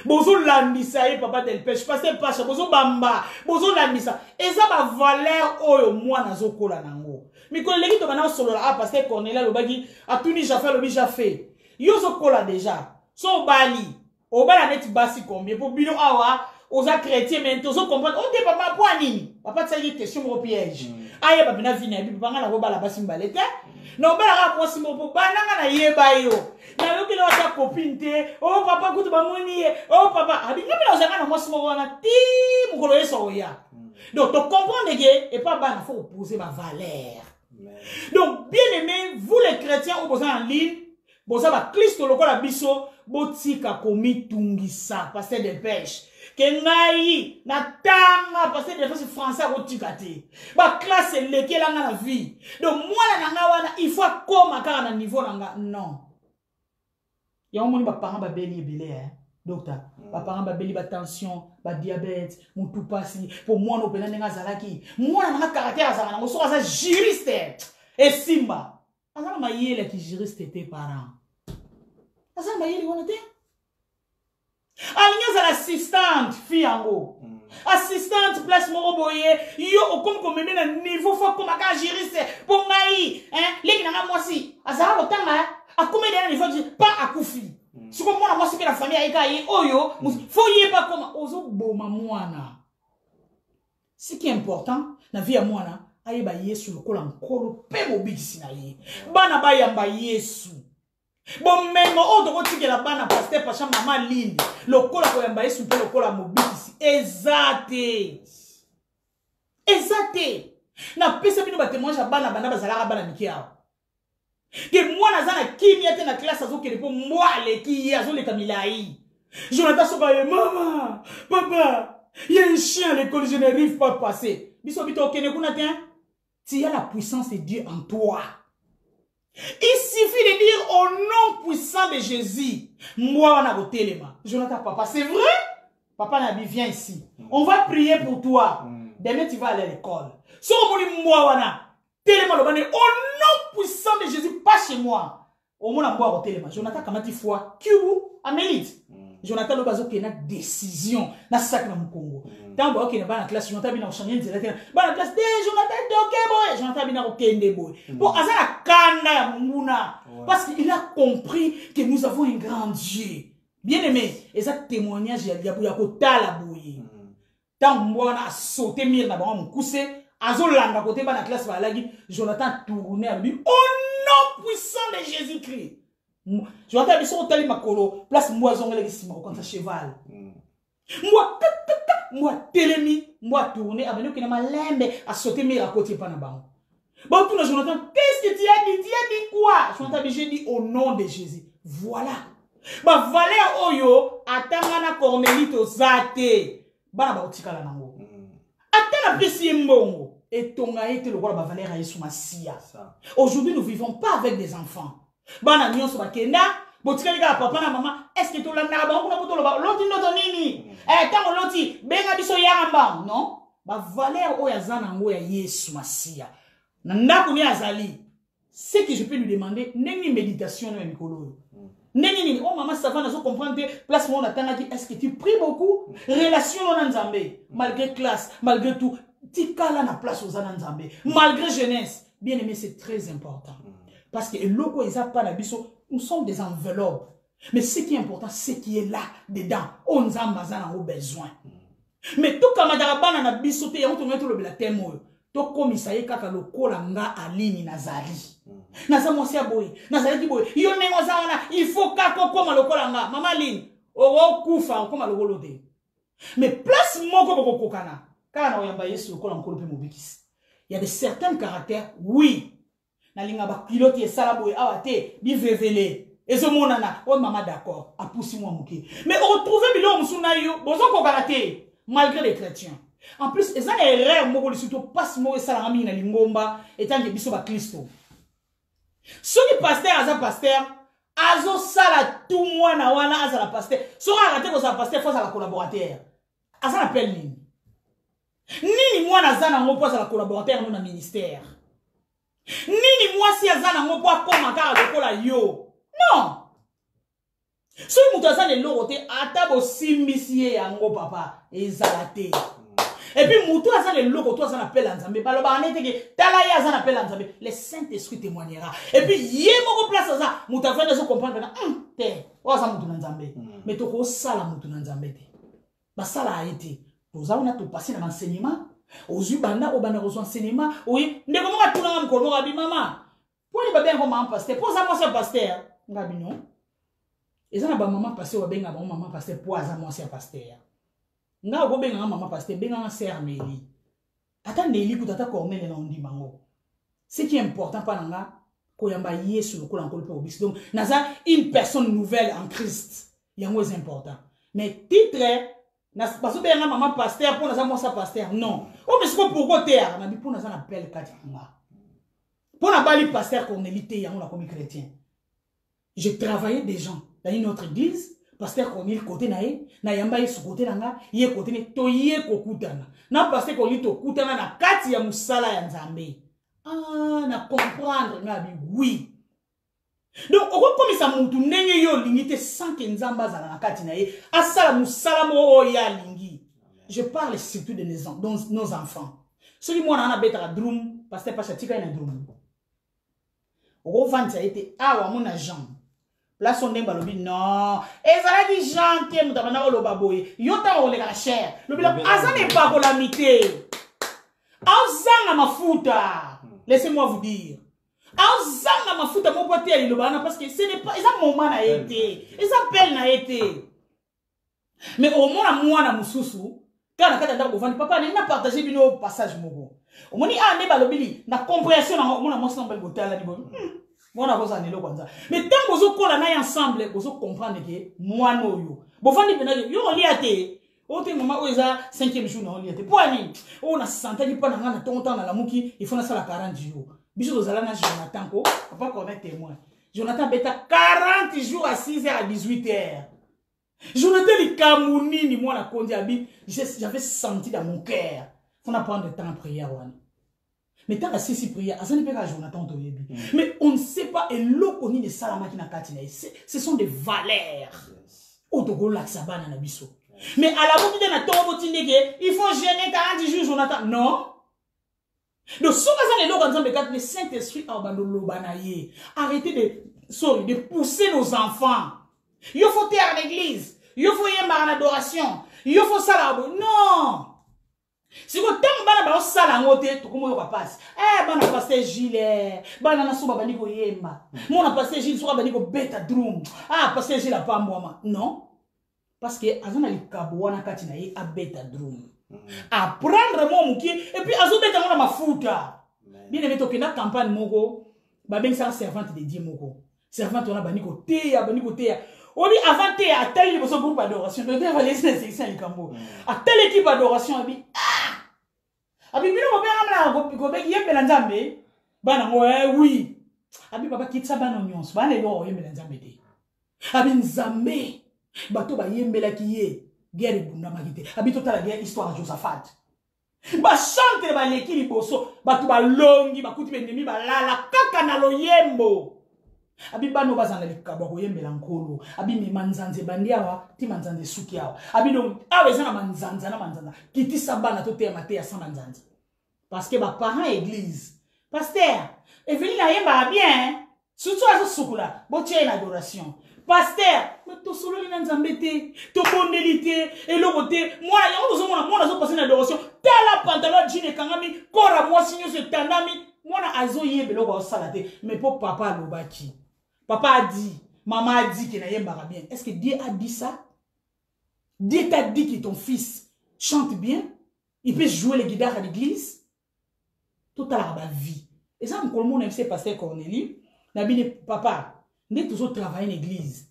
Bozo landisa ye papa del pêche passer pacha bozo bamba, bozo landisa. Eza ba valeur oyo mwana azokola nango. Mikolo leki to bana solola a passer Cornelia lobaki atuni jafa lobi jafe. Yo zokola déjà. So bali, obala net basi combien pour bino awa oza chrétien mais tozo comprendre on te papa pour nini? Papa tsaki question au piège. Aye ba bina vina bi papa ngala bobala basi mbalete. Non bala ka posi mo po bananga na yeba yo. Na yo kilo ta copine te. Oh papa kutu ba moni e. Oh papa abi ngapela ozanga na mosi mo wana ti mukolo yeso ya. Donc to comprendre que et pas bana faut opposer ma valeur. Donc bien aimé vous les chrétiens au besoin en ligne, boza ba Kristo lokola biso botika komi tungisa pasteur de pêche. Kengai na tanga parce que des français botika te. Ba classe lekela na vie. Donc moi na wana il faut comme kaka na niveau nanga non. Ya omoni ba parents ba beli ebele docteur. Ba parents ba beli ba tension, ba diabète, mutu pasi pour moi no pena nga zalaki. Moi na caractère azanga ngo so za juriste. Et simba. Azana mayele ki juriste te parents. Azana mayele wana te. Aligné à l'assistante, fille en haut. Assistante, place moro boye. Yo, comme me met à niveau, faut comme à gérer c'est. Pour maï, hein, les gens moi si. Azara autant, hein. À combien d'années il faut pas à koufi. Si comme moi, c'est que la famille a été, oh yo, faut y pas comme. Ozo boma moana. Ce qui est important, la vie à moana, aïe ba yesu le col encore, pe mobile sinaï. Bana ba yamba yesu. Bon même on doit dire que la bana pasteur pacha maman ligne le kola ko yamba yesu pe le kola mobile exacté na pesa bino ba témoignage bana bana bazala bana mikia que moi nazana kimia te na classe azo kele po moi le ki azo le kamilai Jonathan soba maman papa il y a un chien à l'école je n'arrive pas à passer biso bito okene kuna te tu as la puissance de Dieu en toi. Il suffit de dire au nom puissant de Jésus. Moi, on a voté les mains. Jonathan, papa, c'est vrai? Papa Nabi, viens ici. On va prier pour toi. Demain, tu vas aller à l'école. Si on dit moi, on a tellement le banné. Au nom puissant de Jésus, pas chez moi. Au moins, on a voté les mains. Jonathan, comment tu fais? Kibu, Amélite. Jonathan, le bazo qui a une décision. Na sac na Congo. Tant que na ba na classe, Jonathan bina changer directeur. Ba na classe, Jonathan doké boy. Jonathan bina okende boy. Bon, azana kanda ya munguna. Parce qu'il a compris que nous avons un grand Dieu. Bien aimé, et ça témoignage ya kotala boy. Tant mwana a sauté mir na ba mon coussé, azolanda côté ba na classe ba lagi, Jonathan tourné à lui. Au nom puissant de Jésus-Christ. Je vais t'aller sur le makolo, place moi zongé les simaco contre cheval. Moi télémi, moi tourner, avec nous qui n'a pas l'aimé à sauter mes à côté panabang. Bon, tout le Jonathan, qu'est-ce que tu as dit quoi? Jonathan, j'ai dit au nom de Jésus. Voilà. Bah, valeur oyo, atangana Cornélite zate. Bana ba otika la nango. Atana pesi mbongo. et tonga été le roi de valeur à Soumassia. Aujourd'hui, nous ne vivons pas avec des enfants. Bana nyonso bakenda, botika liga papa na maman, est-ce que tu l'as na ba ko na loti noto nini? Tango loti benga biso yamba, non? Ba valeur o ya zana ngo ya Yesu Masia. Na ndako ni azali. Ce que je peux lui demander, nengi méditation na mikolo. Nengi oh maman ça va na so comprendre place moi on attend dit est-ce que tu pries beaucoup? Relation na Nzambe, malgré classe, malgré tout, tikala na place aux Nzambe, malgré jeunesse. Bien aimé, c'est très important. Parce que loko ils a pas la biso, nous sommes des enveloppes. Mais ce qui est important, c'est qui est là dedans. On a besoin. Mais tout comme madara na biso te on te mettre le blatemo. To comme ça y kaka lokola nga alini nazali. Naza mosia boy, nazali ki boy. Yo nengo za wana, il faut kako koma lokola nga. Mama lini, o kufa koma lokolo te. Mais place moko boko kokana. Kana na oyamba Yesu lokola mkolo pe mobikisi. Il y a de certains caractères, oui. Na linga ba pilote esala boy awate bi vevele. Ezo monana, o maman d'accord, a poussi moi muke. Mais on retrouve bilo musuna yo, bozo ko karaté malgré les chrétiens. En plus, eza erreur moko surtout passe mo esala ngami na lingomba etange biso ba Kristo. Soki pasteur aza pasteur, azo sala tout moi na wana aza la pasteur. So araté ko sa pasteur faut la collaborateur. Aza appelle nini? Nini moi na zana ngo pour la collaborateur na ministère. Nini moi si azana ngo pour koma kaka lokola yo. Non. Si vous avez le logoté, atabo simbisie yango papa ezalate. Et puis moutou a le logo, toi ça appelle Nzambe. Baloba anete ke talaya ça appelle Nzambe. Le Saint-Esprit témoignera. Et puis yé moko place ça, mouta fait de comprendre na te. O ça moutou Nzambe. Mais to ko sala moutou Nzambe te. Ba sala a été. Nous avons tout passé dans l'enseignement. Aux ubanda au bana aux enseignements. Oui, ndeko moka tuna mkono abi mama. Pour les babé comme pasteur, pour ça moi c'est pasteur. Ngabi non. Et ça na ba maman pasteur ba benga ba maman pasteur pour ça moi c'est pasteur. Nga go benga maman pasteur benga sœur Nelly. Ata Nelly ku tata Cornel na ndi mango. Ce qui est important pa nga ko yamba Yesu lokola nkolo pe obis. Donc naza une personne nouvelle en Christ. Yango est important. Mais titre parce que benga maman pasteur pour naza moi ça pasteur non. Oh mais c'est pourquoi terre na bi pour naza na appel katinga. Pour na bali pasteur Corneli te yango na comme chrétien. J'ai travaillé des gens dans une autre église, pasteur Corneli côté nae, na yamba yesu côté nanga, yé côté ne to yé kokutana. Na pasteur Corneli to kutana na kati ya musala ya Nzambe. Ah, na comprendre na bi oui. Donc on comme ça mutu ndenge yo lingite sans que Nzamba za na kati nae, asala musala mo ya lingi. Je parle surtout de nos enfants. Celui moi na beta drum, pasteur Pachatika na drum. Au vent a été awa mon agent. Là son demba lobi non. Ezala di gentil mutabana o lobaboye. Yota o le la chair. Lobi la azan n'est pas pour l'amitié. Azan ma mafuta. Laissez-moi vous dire. Azan ma mafuta mon pote ali lobana parce que ce n'est pas ça moment na été. Ils appellent na été. Mais au moins moi na mususu quand na ndako vandi papa na partager bino passage moko. Au moins a neba lobili na compréhension na mona mosa mbali botala ni bon. Mona boza nelo kwanza. Mais tant bozo kola na ensemble bozo comprendre que moi no yo. Bo vandi pena yo oli ate. O te mama o eza 5e jour na oli ate. Pour ani o na santani pa na ngana tonton na lamuki il faut na sala 40 jours. Biso dozala na Jonathan ko papa connaît témoin. Jonathan beta 40 jours à 6h à 18h. Jonathan li kamouni ni moi na kondi abi, j'avais senti dans mon cœur. Faut na prendre de temps à prier wana. Mais tant que si prière, azani peka Jonathan to yebi. Mais on ne sait pas et l'okoni de salama ki na katina. Ce sont des valeurs. Otogo la sabana na biso. Mais à la bout de na tombo tindeke, il faut jeûner 40 jours Jonathan. Non. Donc si vous avez le Saint-Esprit arrêtez de pousser nos enfants. Il faut taire l'église. Il faut y avoir une adoration. Il faut ça. Non. Si vous avez un salle en hôtel, tout le monde passe. Eh, ben, on a passé gilet. Ben, on a souba baniko yemba. Mon a passé gilet, souba baniko beta drum. Ah, passé gilet, pas moi. Non. Parce que, avant d'aller kabouana katina ye, a beta drum. Apprendre mon mouki, et puis, azo beta mon ma fouta. Bien aimé, toke na campagne moko, ba ben sa servante de Dieu moko. Servante, on a baniko teya, baniko teya. On dit avant t'es à tel niveau groupe d'adoration. Donc, on va laisser les sections à tel équipe d'adoration. On dit ah, Abi bino mopera ko be yembela nzambe. Bana ngo oui. Abi papa kitsa bana nyonso. Bana elo yembela nzambe te. Abi nzambe bato ba yembela ki ye guerre bunda makite. Abi totala guerre histoire de Josaphat. Ba chante ba leki liboso bato ba longi bakuti bendemi ba lala kaka na loyembo. Abi bano bazana likaba ko yembela nkolo. Abi me manzanze bandiawa ti manzanze suki awa. Abi donc awe zana manzanza na manzanza. Kiti sabana to te mate ya sa manzanza. Parce que ba parents église. Pasteur, Evelina yemba bien. Surtout à ce soukula, botier l'adoration. Pasteur, mais to solo lina nzambete, to bondelité, et le côté, moi, moi, je passe l'adoration. Tala pantalon jean kangami, kora moi signo ce tandami, moi na azo yembe lo ba salate, mais pour papa lobaki. Papa a dit, maman a dit qu'il yemba bien. Est-ce que Dieu a dit ça? Dieu t'a dit que ton fils chante bien, il peut jouer les guitares à l'église? Tout à la vie. Et ça, mon monde aime pasteur Cornélie. Nabi papa, nous toujours travailler en église.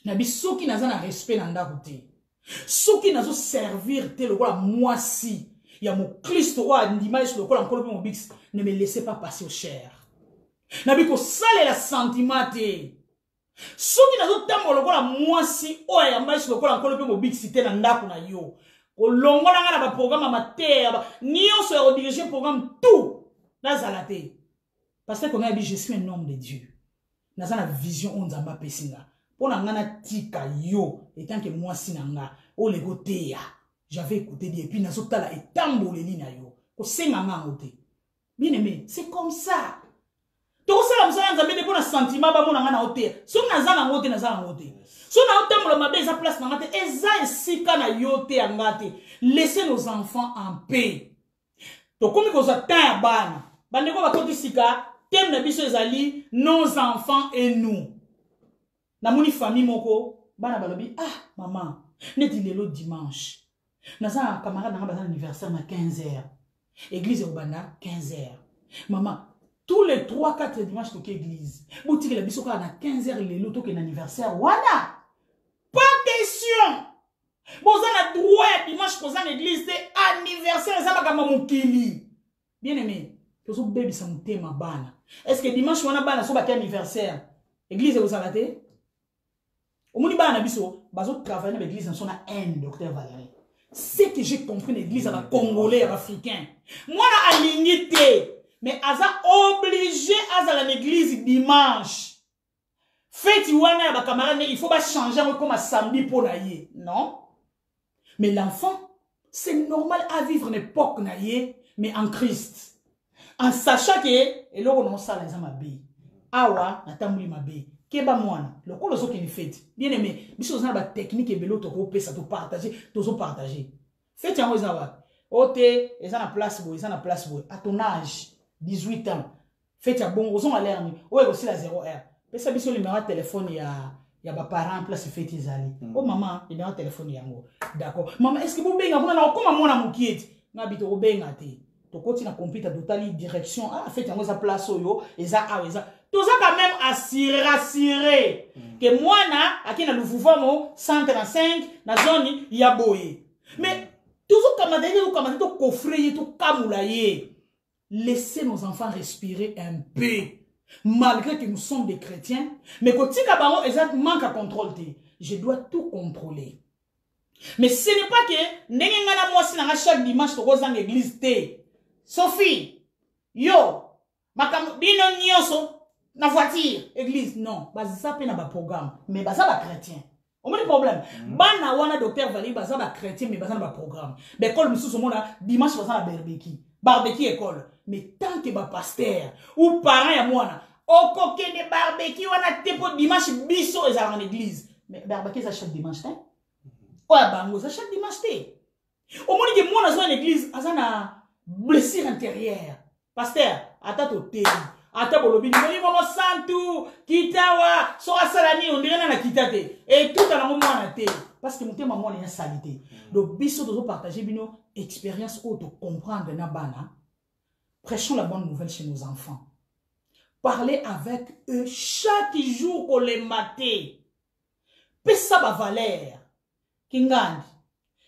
Nabi ceux qui n'ont pas respect dans la route. Ceux qui n'ont pas servir tel quoi moi si il y a mon Christ ou un dimanche le quoi encore mon bix ne me laissez pas passer au cher. Nabi ko sale la sentiment te. Ceux qui n'ont pas le quoi moi si ou un dimanche le quoi encore mon bix c'était dans la kuna yo. Ko longo na ba programme amateur ni on se rediriger programme tout dans zalate. Parce que je suis un homme de Dieu. Dans la vision, on zamba pesinga. Pour la tika yo, et tant que moi sinanga, o le gote ya. J'avais écouté et puis nasota la et tambo le lina yo. Ko senga ngote. Bien aimé, c'est comme ça. Donc ça la msala nzambe de pour un sentiment ba mona ngana ote. So nazana ngote nazana ngote. So na otembo le mabe za place na ngate eza esika na yote ngate. Laissez nos enfants en paix. To komi ko za tan bana. Bandeko ba koti sika thème na biso ezali nos enfants et nous. Na moni famille moko bana balobi ah maman neti lelo dimanche. Naza camarade na bazana anniversaire na 15h. Église obana 15h. Maman tous les 3-4 dimanches to église. Boutique la biso ka na 15h lelo to ke anniversaire wana. Pas question. Bozana droit dimanche kozana église c'est anniversaire za makamba mokili. Bien aimé. Tozo bébé sa mutema bana. Est-ce que dimanche wana bana so baki anniversaire église vous salate? Omoni bana biso bazo travailler dans l'église son na haine docteur Valérie. C'est que j'ai compris l'église à congolais à africain. Moi na alignité mais aza obligé à l'église dimanche. Fête wana ba camarade il faut pas changer comme à samedi pour naïe. Non. Mais l'enfant c'est normal à vivre une époque naïe mais en Christ. En sachant que et là on ça les amabe awa na tamuli mabe keba mwana le ko lozo ki fête bien aimé biso na ba technique et belo to ko pesa to partager fête yango zawa ote eza na place boy à ton âge 18 ans fête ya bongo zo malaire ni o e aussi la 0R pesa biso numéro de téléphone ya ba parents place fête ezali oh maman numéro de téléphone yango d'accord maman est-ce que vous benga kuna na koma mwana mukieti ngabito ko benga te to koti na computer totali direction ah fait yango za place oyo eza a eza tout ça quand même assurer que moi na akina luvuvamo 135 na zone ya boye mais toujours comme to coffrer to kamulaye laissez nos enfants respirer un peu malgré que nous sommes des chrétiens mais kotika bango eza manque à contrôle je dois tout contrôler mais ce n'est pas que ndenge ngana mwasi na chaque dimanche to kozanga église te Sophie, yo, makam bino nyonso na voiture, église, non, bazape na ba programme, mais baza ba chrétien. On a des problèmes. Bana wana docteur Valérie baza ba chrétien mais baza na ba programme. L'école mususu mona dimanche baza na barbecue école. Mais tant que ba pasteur ou parent ya mwana, oko kende barbecue wana tepo dimanche biso eza en église. Mais barbecue ça chaque dimanche hein? Oya bango ça chaque dimanche té. Au moins que mwana zo en église azana blessure intérieure. Pasteur, attends au thé. Attends au lobby. Ni maman santu, kitawa, sora salani, on dirait na kitate. Et tout à la moment na thé. Parce que mon thé maman est salité. Donc biso dozo partager bino expérience auto comprendre na bana. Prêchons la bonne nouvelle chez nos enfants. Parlez avec eux chaque jour qu'on les maté. Pesa ba valeur. Kingandi.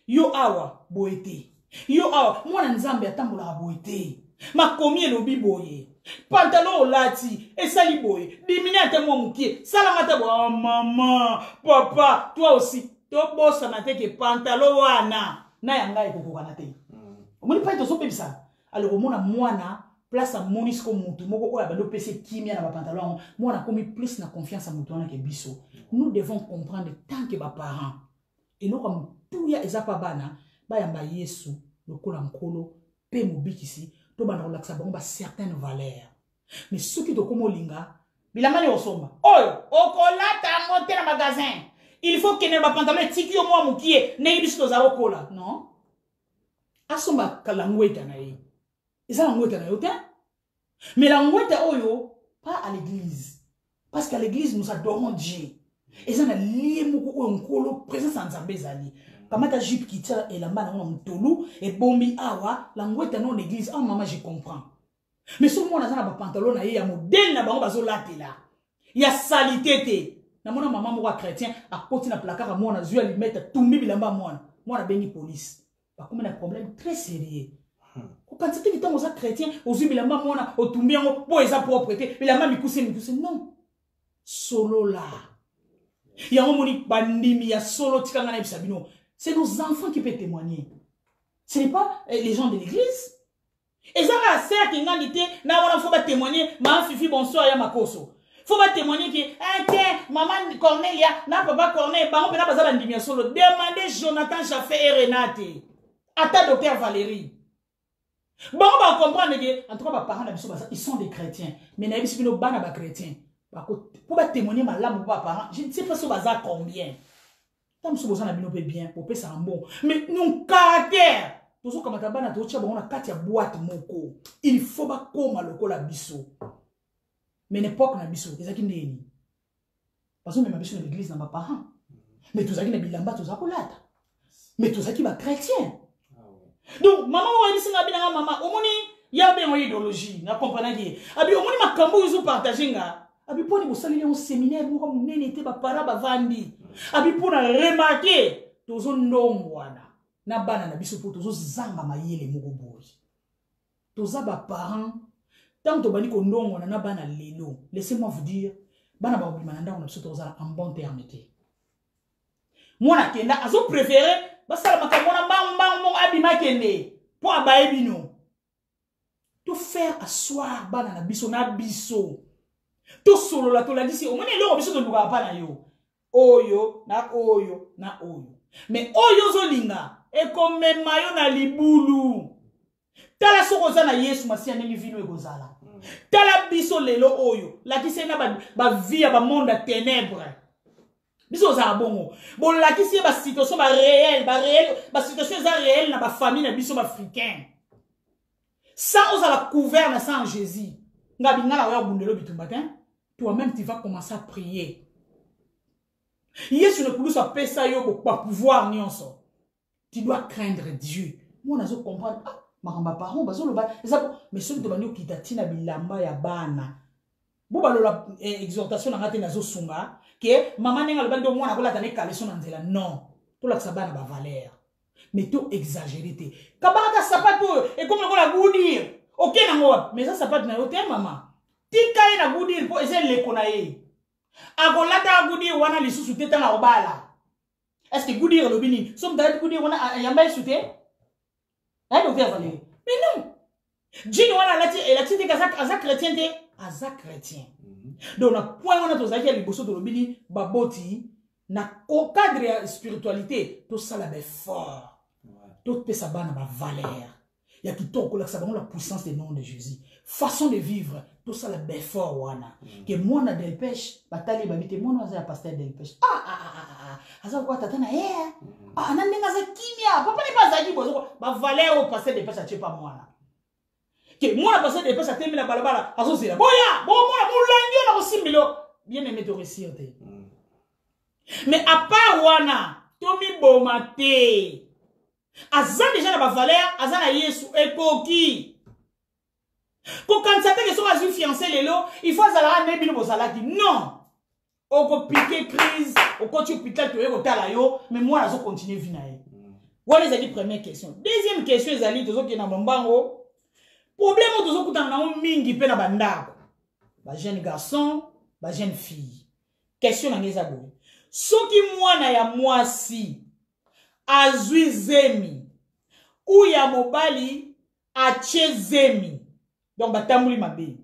Yo awa boete. Yo awa mwana nzambe atambola boite. Makomi elobi boye. Pantalon olati esali boye. Dimine ate mwa mukie. Salamata bo maman, papa, toi aussi. To bossa na te ke pantalon wana. Na yanga ekokoka na te. Omoni pa ito so pebisa. Alors omona mwana place à monisco mutu moko oya bando pese kimia na ba pantalon. Mwana komi plus na confiance à mutu wana ke biso. Nous devons comprendre tant que ba parents. Et non comme tout ya eza pa bana ba yamba Yesu lokola nkolo pe mobikisi to bana relaxa bango ba certaines valeurs. Mais ceux qui to komo linga bilamani osomba. Oyo okolata ngote na magasin. Il faut que ne ba pantalon tiki yo mwa mukie ne biso to za okola. Non. Asomba kalangweta na ye. Eza langweta na yo te. Mais langweta oyo pas à l'église. Parce qu'à l'église nous adorons Dieu. Eza na lié moko oyo nkolo présence en Nzambe ezali. Kamata jupe qui tient et la main na mtolu et bombi awa langweta non l'église. Ah maman je comprends. Mais ce moment na ba pantalon na ye ya modèle na bango bazo latela. Ya salité te. Na mona maman moko chrétien a koti na placard à mona zui ali mettre tumbi bilamba mona. Mona bengi police. Ba comme un problème très sérieux. Quand tu es un chrétien, aux yeux de la maman, au tombé en pour les propreté, mais la maman mikuse. Non. Solo là. Il y a un moni bandimi, il y a solo tikangana bisabino. C'est nos enfants qui peuvent témoigner. Ce n'est pas les gens de l'église. Et ça va certes une qualité, n'a pas faut pas témoigner, ma fifi bonsoir ya makoso. Faut pas témoigner que maman Cornelia, n'a papa Cornelia, ba on peut pas ça bandimi solo. Demandez Jonathan Jaffé et Renate. À ta docteur Valérie. Bon, on va comprendre que, en tout cas, mes parents, ils sont des chrétiens. Mais ils sont des chrétiens. Pour témoigner ma lame ou pas parents, je ne sais pas si ça va combien. Tant que ça va bien, pour ça un bon. Mais nous, caractère. Tout ça, comme on a 4 boîtes moko. Il faut pas comme le la bisso. Mais n'importe quoi, bisso, c'est ça qui n'est pas. Parce que même bisso de l'église, n'a pas parents. Mais tout ça qui n'est pas tout ça pour l'autre. Mais tout ça qui va chrétien. Donc, maman, on dit que maman, on y a bien une idéologie, na comprenez pas. Abi, on dit ma cambo ils ont partagé nga. Abi, pour nous saluer un séminaire, nous comme n'était pas para ba vandi. Abi, pour nous remarquer, tous on nom wana. Na bana na biso pour tous zanga mayele moko boy. Tous aba parents, tant que bani ko nom wana na bana lelo. Laissez-moi vous dire, bana ba obi mananda on a biso tous en bon terme té. Moi na kenda azo préféré basala makamona mbang abima kende po abayebi no to faire asseoir bana na biso to solo la to la disi o moni lo biso to luka pa na yo oyo na oyo na oyo mais oyo zolinga e comme mayo na libulu tala soko za na Yesu masia ndenge vino ekozala tala biso lelo oyo la kisi na ba vie ba monde à ténèbres. Biso za bongo. Bon la ki si ba situation ba réel, ba situation za réel na ba famille na biso ba africain. Ça on a la couvert na ça en Jésus. Ngabi ngala wa bundelo bitumbatin. Toi-même tu vas commencer à prier. Yesu ne peut pas pesa yo pour pouvoir nyonso. Tu dois craindre Dieu. Moi nazo comprendre ah makamba parents bazo lo ba mais celui de banyo kitatina bilamba ya bana. Bo balola exhortation na ngate nazo sunga que maman nenga le bando mwana kola tane kaleso na nzela non to la sabana ba valeur mais to exagéré te kabaka sapato et comme la goudir OK nango mais ça sapato na yo te maman tika na goudir po ese le konaye akolata goudir wana lisusu te tana obala est-ce que goudir le bini somme d'ailleurs goudir wana yamba sute hein docteur Valérie mais non Dieu wana la tite kaza chrétien te aza chrétien. Donc, na point on a tous les bossos de l'obili, baboti, na au cadre de la spiritualité, tout ça là fort. Tout ça na ba valeur. Il y a qui toque là ça la puissance des noms de Jésus. Façon de vivre, tout ça là fort wana. Que moi na del pêche, batali babité moi na pasteur del pêche. Asa quoi tata na anandinga za kimia, papa ne pas zaki bozo ba valeur au pasteur del pêche a pas moi là. Que moi passer des personnes à terminer la balabala associé boya bon moi mulangi na kosimilo bien aimé te réussir te mais à part wana tomi bomate azan déjà na ba valeur azan na Yesu ekoki ko quand ça que sont azu fiancé lelo il faut azala na bino bozalaki non oko piquer crise oko tu hôpital to eko tala yo mais moi azo continuer vie na ye Voilà les première question. Deuxième question, les alliés, tous qui na bambango. Problème, tous qui na mingi pe na bandako. Ba jeune garçon, ba jeune fille. Question na ngeza boy. Soki mwana ya mwasi azwi zemi ou ya mobali ache zemi. Donc batamuli mabe.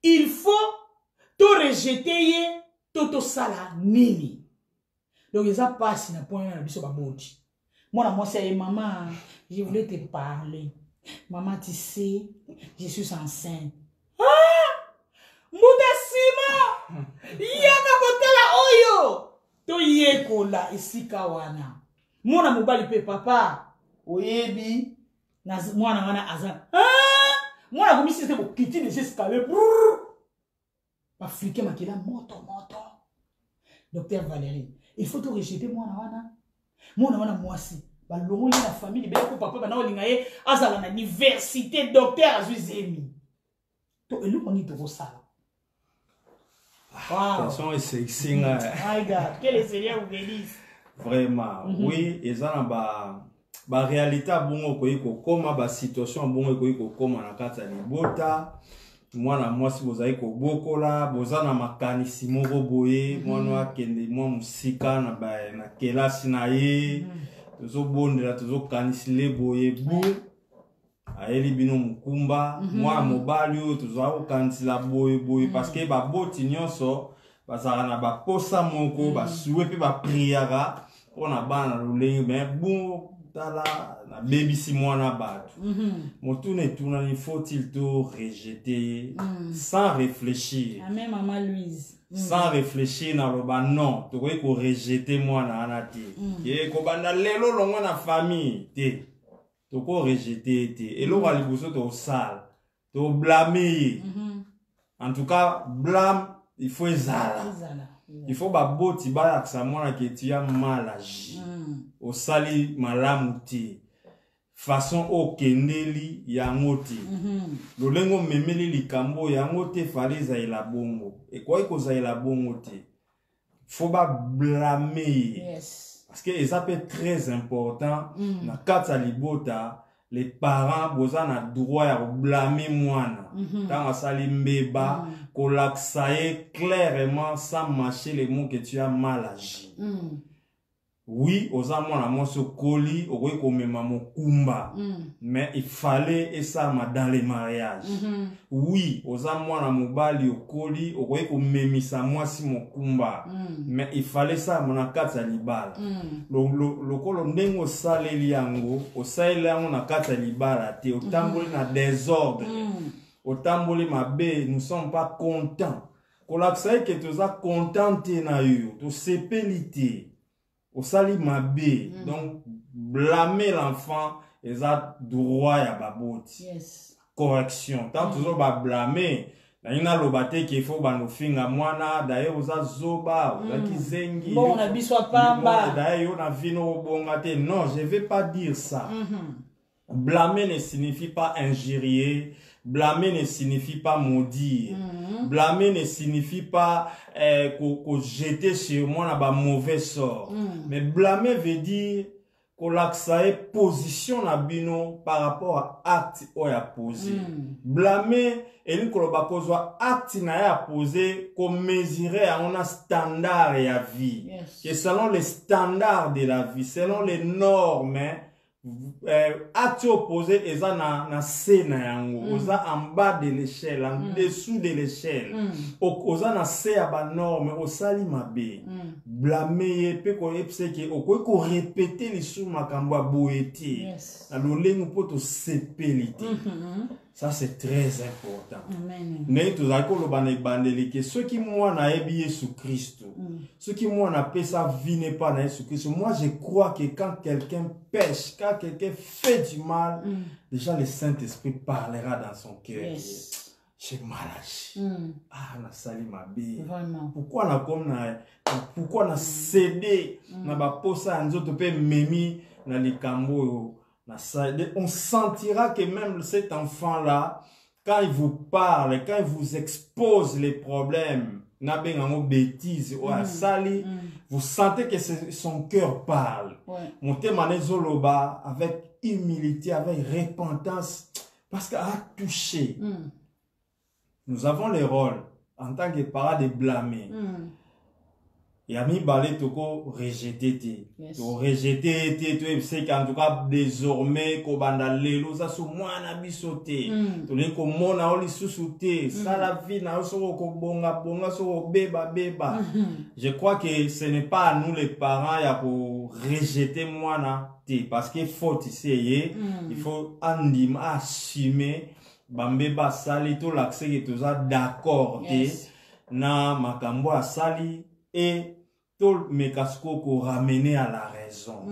Il faut to rejeter toto sala nini. Donc ça passe na point na biso baboti. Moi c'est maman, je voulais te parler. Maman, tu sais, je suis enceinte. Ah! Mouda sima! Yaka kotela oyo! To yekola isika wana. Mwana mobali pe papa. Oyebi. Mwana wana azan. Ah! Mwana komisi se ko kiti de escalier. Africain makela moto. Docteur Valérie, il faut te rejeter mwana wana mwasi. Balongo la famille be ko papa bana olinga ye azala na université docteur azuzemi. To elu moni to sala. Wow. Question est sexy. My God, quel est Seigneur vous bénisse. Vraiment, oui, et ça ba réalité bongo ko koma ba situation bongo ko koma na kata libota. Mwana mwasi bozali ko bokola, bozana makanisi moko boye, mwana akende mwa musika na kelasi na ye. Tozo bondela tozo kanisile boye bu aeli bino mukumba mwa mobali oyo tozo kanisila boye parce que ba boti nyonso bazala na ba posa moko ba suwe pe ba priara ona bana lolenge mais bu tala na baby si mwana bato motune tuna il faut-il to rejeter sans réfléchir. Amen maman Louise. Sans réfléchir na loba non to ko rejeter mwana anati ke ko banda lelo longo na famille te to ko rejeter te elo wa liboso to sale to blâmer en tout cas blâme il faut ezala il faut ba boti ba aksa mwana ke tu as mal agi au sali malamu te façon okendeli yango te lolengo memeli likambo yango te fali zaila bongo et quoi ko zaila bongo te faut pas blâmer parce que ça peut être très important na kata libota les parents boza na droit ya blâmer mwana tant asali mbeba ko laksaye clairement sans mâcher les mots que tu as mal agi. Oui, aux amants moso koli, au ko mema mokumba. Mais il fallait et ça dans les mariages. Oui, aux amants na mobali au koli, au ko memisa mwasi mokumba. Mais il fallait ça mon akata libala. Le kolo ndengo sale liango, au sale liango na kata libala te, au tamboli na désordre. Au tamboli mabe, nous sommes pas contents. Kolaksaye que tu as contenté na yo, tu sepelité. Au sali mabe, donc blâmer l'enfant, ils ont droit à baboti. Correction. Tant toujours ba blâmer, na lobate qu'il faut ba no finga mwana, d'ailleurs oza zoba, oza kizengi. Bon, on a biswa pamba. D'ailleurs on a vino bongate. Non, je vais pas dire ça. Blâmer ne signifie pas injurier. Blâmer ne signifie pas maudire. Blâmer ne signifie pas jeter sur moi un mauvais sort. Mais blâmer veut dire qu'on l'accès position na bino par rapport à acte ou à poser. Blâmer et nous qu'on va acte na à poser qu'on mesurer à un standard et à vie. Et selon les standards de la vie, selon les normes. Acte opposé et ça na scène yango oza en bas de l'échelle en dessous de l'échelle oza na se ya ba norme osali mabe blâmer pe ko epse ke ko répéter les sous makambo boeti na lolengo poto sepelité. Ça c'est très important. Mais tout ça ko lo baneli que ceux qui moi na ebi Jésus Christ, ceux qui moi na paix sa vie n'est pas na Jésus Christ. Moi je crois que quand quelqu'un pêche, quand quelqu'un fait du mal, déjà le Saint-Esprit parlera dans son cœur. J'ai mal agi. Ah na sali mabe. Pourquoi na comme na pourquoi na cédé na ba posa nzoto pe memi na likambo. On sentira que même cet enfant-là, quand il vous parle, quand il vous expose les problèmes, n'a bien en bêtise ou asali, vous sentez que son cœur parle. Montez manezoloba avec humilité, avec repentance, parce qu'elle a touché. Nous avons le rôle en tant que parents de blâmer. Et ami balé toko rejeté te rejeté te tu sais qu'en tout cas désormais ko banda lelo ça so mwana bisoté to le ko mona oli susuté ça la vie na so ko bonga so beba je crois que ce n'est pas à nous les parents ya ko rejeter mwana te parce que faut essayer il faut andima assumer bambeba sali to l'accès que tu as d'accord te na makambo asali et tout me casco ko ramener à la raison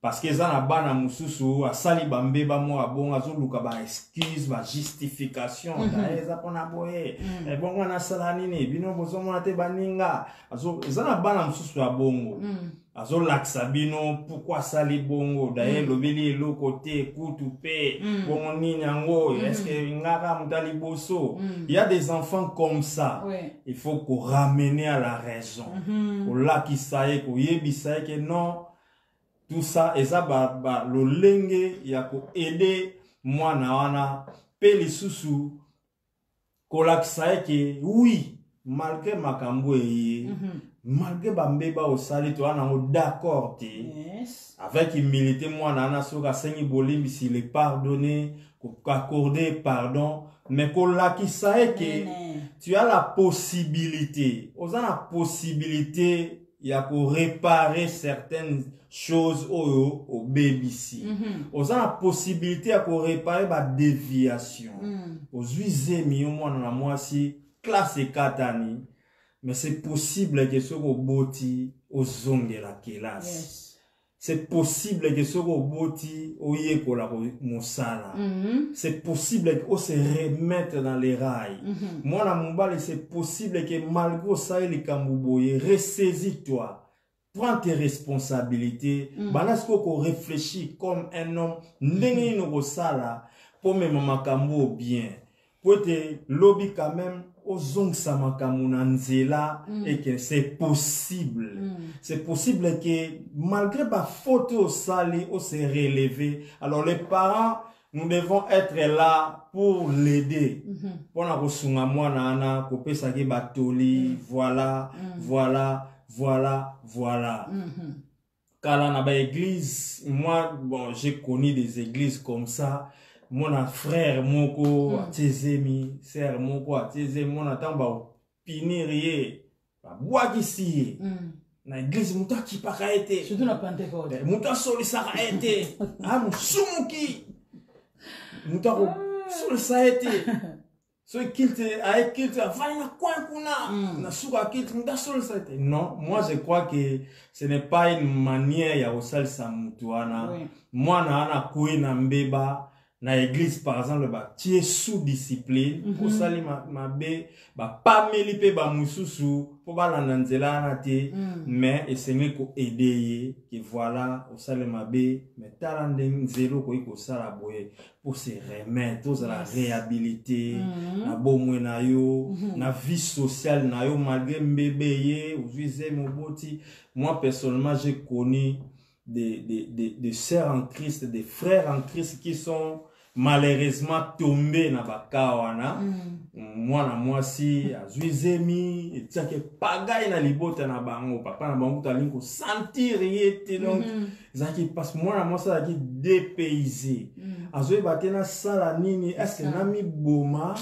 parce que ça na bana mususu asali bambeba mo abonga zo luka ba excuse ba justification eza pona boye e bongo na sala nini bino bozo mona te baninga azo ça na bana mususu abongo azo laksa bino pourquoi sali bongo d'ailleurs lobeli lo côté kutu pe bongo nini yango est-ce que ngaka mutali boso il y a des enfants comme ça il faut qu'on ramène à la raison au laki saye ko yebisa que non tout ça et ça ba lo lenge ya ko aider mwana wana pe lisusu ko laksa que oui malgré makambo malgré bambeba osali to ana d'accord te avec humilité moi nana soka sengi bolimbi s'il est pardonné ko accorder pardon mais ko lakisa que tu as la possibilité ya ko réparer certaines choses au baby si on a la possibilité ya ko réparer ba déviation aux uisemi au moins na moi si classe katani. Mais c'est possible que ce soit boti au zone de la classe. C'est possible que ce soit boti au yeko la mosala. C'est possible que se remettre dans les rails. Moi na mombale c'est possible que malgré ça les kambuboye ressaisis-toi. Prends tes responsabilités. Banasko ko réfléchit comme un homme ndenge no sala pour me makambo bien. Pour te lobby quand même aux et que c'est possible. C'est possible que malgré ma faute au salé, on s'est relevé. Alors les parents, nous devons être là pour l'aider. Pour la resunga moi nana, couper sa batoli, voilà. Car dans la église, moi, bon, j'ai connu des églises comme ça. Mon frère moko atezemi sœur moko atezemi mon atamba pinirie ba bwakisi na église muta ki paka été surtout la Pentecôte muta soli saka été musumuki muta ko soli sa été so kilte ay kilte afanya kwa kuna na suka kilte muta soli sa été non moi je crois que ce n'est pas une manière ya osalisa mutu wana mwana ana kuina mbeba na église par exemple ba tie sous discipline pour sali mabe ba pameli pe ba mususu pour ba la nzela na te mais essayer ko aider que voilà au sali mabe mais talande nzelo ko iko sala boye pour se remettre aux la réhabiliter na bomwe na yo na vie sociale na yo malgré mbébeye ou vise moboti. Moi personnellement j'ai connu des sœurs en Christ, des frères en Christ qui sont malheureusement tombés dans bakawana. Moi si azuizemi et ça que pagaille na libota na bango papa na bango talinko sentir yete donc ça qui passe moi ça qui dépaysé azoi batena sala nini est-ce que nami boma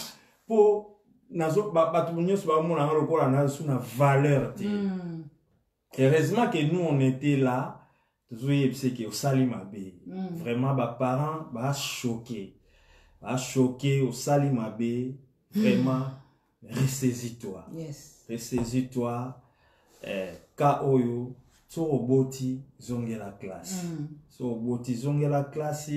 pour nazo batunyo so ba mona lokola na suna valeur te. Heureusement que nous on était là. C'est que au Salimabe vraiment bah parents bah choqué au Salimabe vraiment ressaisis-toi ressaisis-toi ka oyo so boti zonge la classe so boti zonge la classe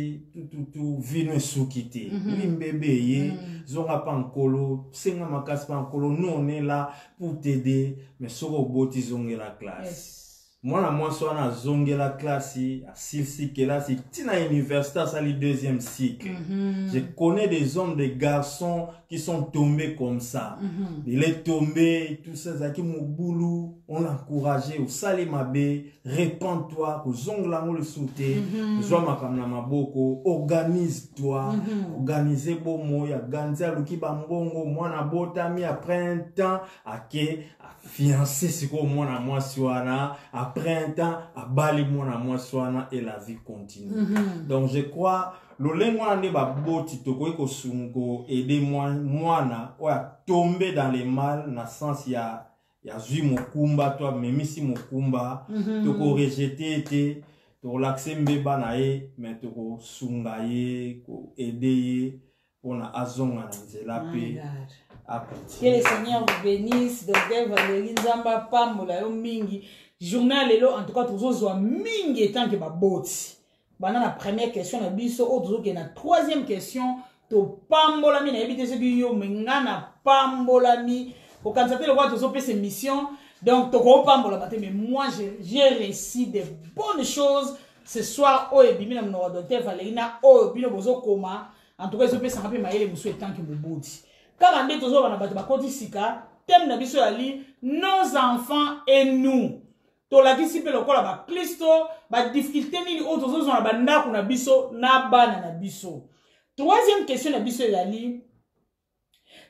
tout vino soukité mbébé ye zonga pankolo senga makasi pankolo nous on est là pour t'aider mais so boti zonge la classe Moi, moi, soit na zongue la classe, à silsi kelasi, tina université, ça le deuxième cycle. Je connais des hommes, des garçons qui sont tombés comme ça. Il est tombé, tout ça, qui mon boulot, on l'a encouragé, au sali mabe, répands-toi, au zongle la le sauté, joie ma kamna maboko, organise-toi, organisez bon mot, ya ganza luki bambongo, moi na botami après un temps, à ke, fiancé, c'est quoi moi na moi soana, après un temps, à bali moi na moi soana, et la vie continue. Donc je crois, le lengwa ne ba boti to ko sungo aider moi na wa tomber dans les mal na sens ya zui mokumba toi même si mokumba to ko rejeter te to relaxer mbeba na ye mais to ko sunga ye ko aider on a azonga na nzela pe. Que le Seigneur vous bénisse. Docteur Valérie Nzamba Pambola yo mingi. Journal lelo en tout cas toujours mingi etant que ba boti. Pendant la première question, na biso autre que la troisième question, to pambolami na ebite ce yo mengana pambolami. Pour quand ça fait le roi to pe ses missions. Donc to ko pambola mais moi j'ai réussi des bonnes choses ce soir au ebimi na mon docteur Valerina au bino bozo koma. En tout cas, je peux s'en rappeler maïle musu etant que boboti. Car en deux toujours on a battu ba koti sika, thème na biso ali nos enfants et nous. To la disipe lokola ba Kristo ba difficulté nini autres choses on a banda kuna biso na bana na biso. Troisième question na biso yali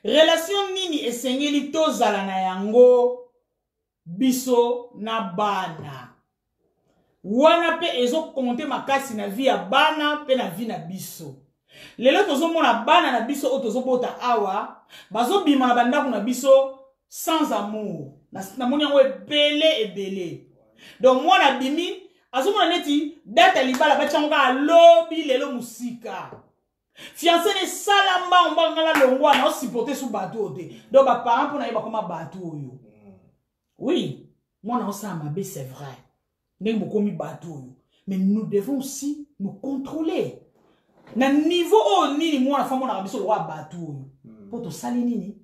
relation nini esengeli tozala na yango biso na bana. Wana pe ezo compter makasi na vie ya bana pe na vie na biso. Lelo tozo mona bana na biso otozo bota awa bazo bima na banda kuna biso sans amour. Na moni yango ebele. Donc moi la bimi azomona neti data libala bachango ka lobby lelo musika. Fiancé ne salamba on ba ngala longwa na supporter sous bateau te. Donc ba parents pour na yeba comme bateau yo. Oui, moi na ça mabe c'est vrai. Ndenge bokomi bateau yo. Mais nous devons aussi nous contrôler. Na niveau o nini moi na femme na biso lo bateau yo. Pour to sali nini?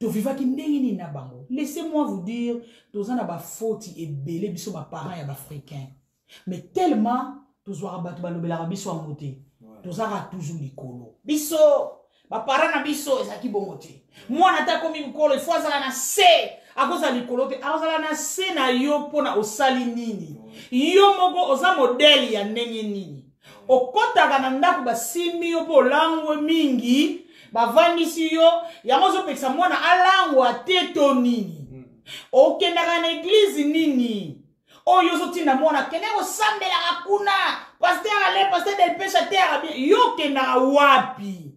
To viva ki ndenge nini na bango. Laissez-moi vous dire, tous en a ba faute et belé biso ba parents ya ba africains. Mais tellement tous wa ba lobela biso a monter. Tous a toujours likolo. Biso ba parents na biso ezaki bongote. Moi na ta komi mkolo il faut azala na se a cause likolo te azala na se na yo pona osali nini. Yo moko oza modèle ya ndenge nini. Okotaka na ndako ba simi yo po langwe mingi. Bavandisi yo yango zo pekisa mwana alangwa teto nini okendaka na église nini oyo zo tinda mwana kende osambela kuna pasteur del péché terre bien yo kendaka wapi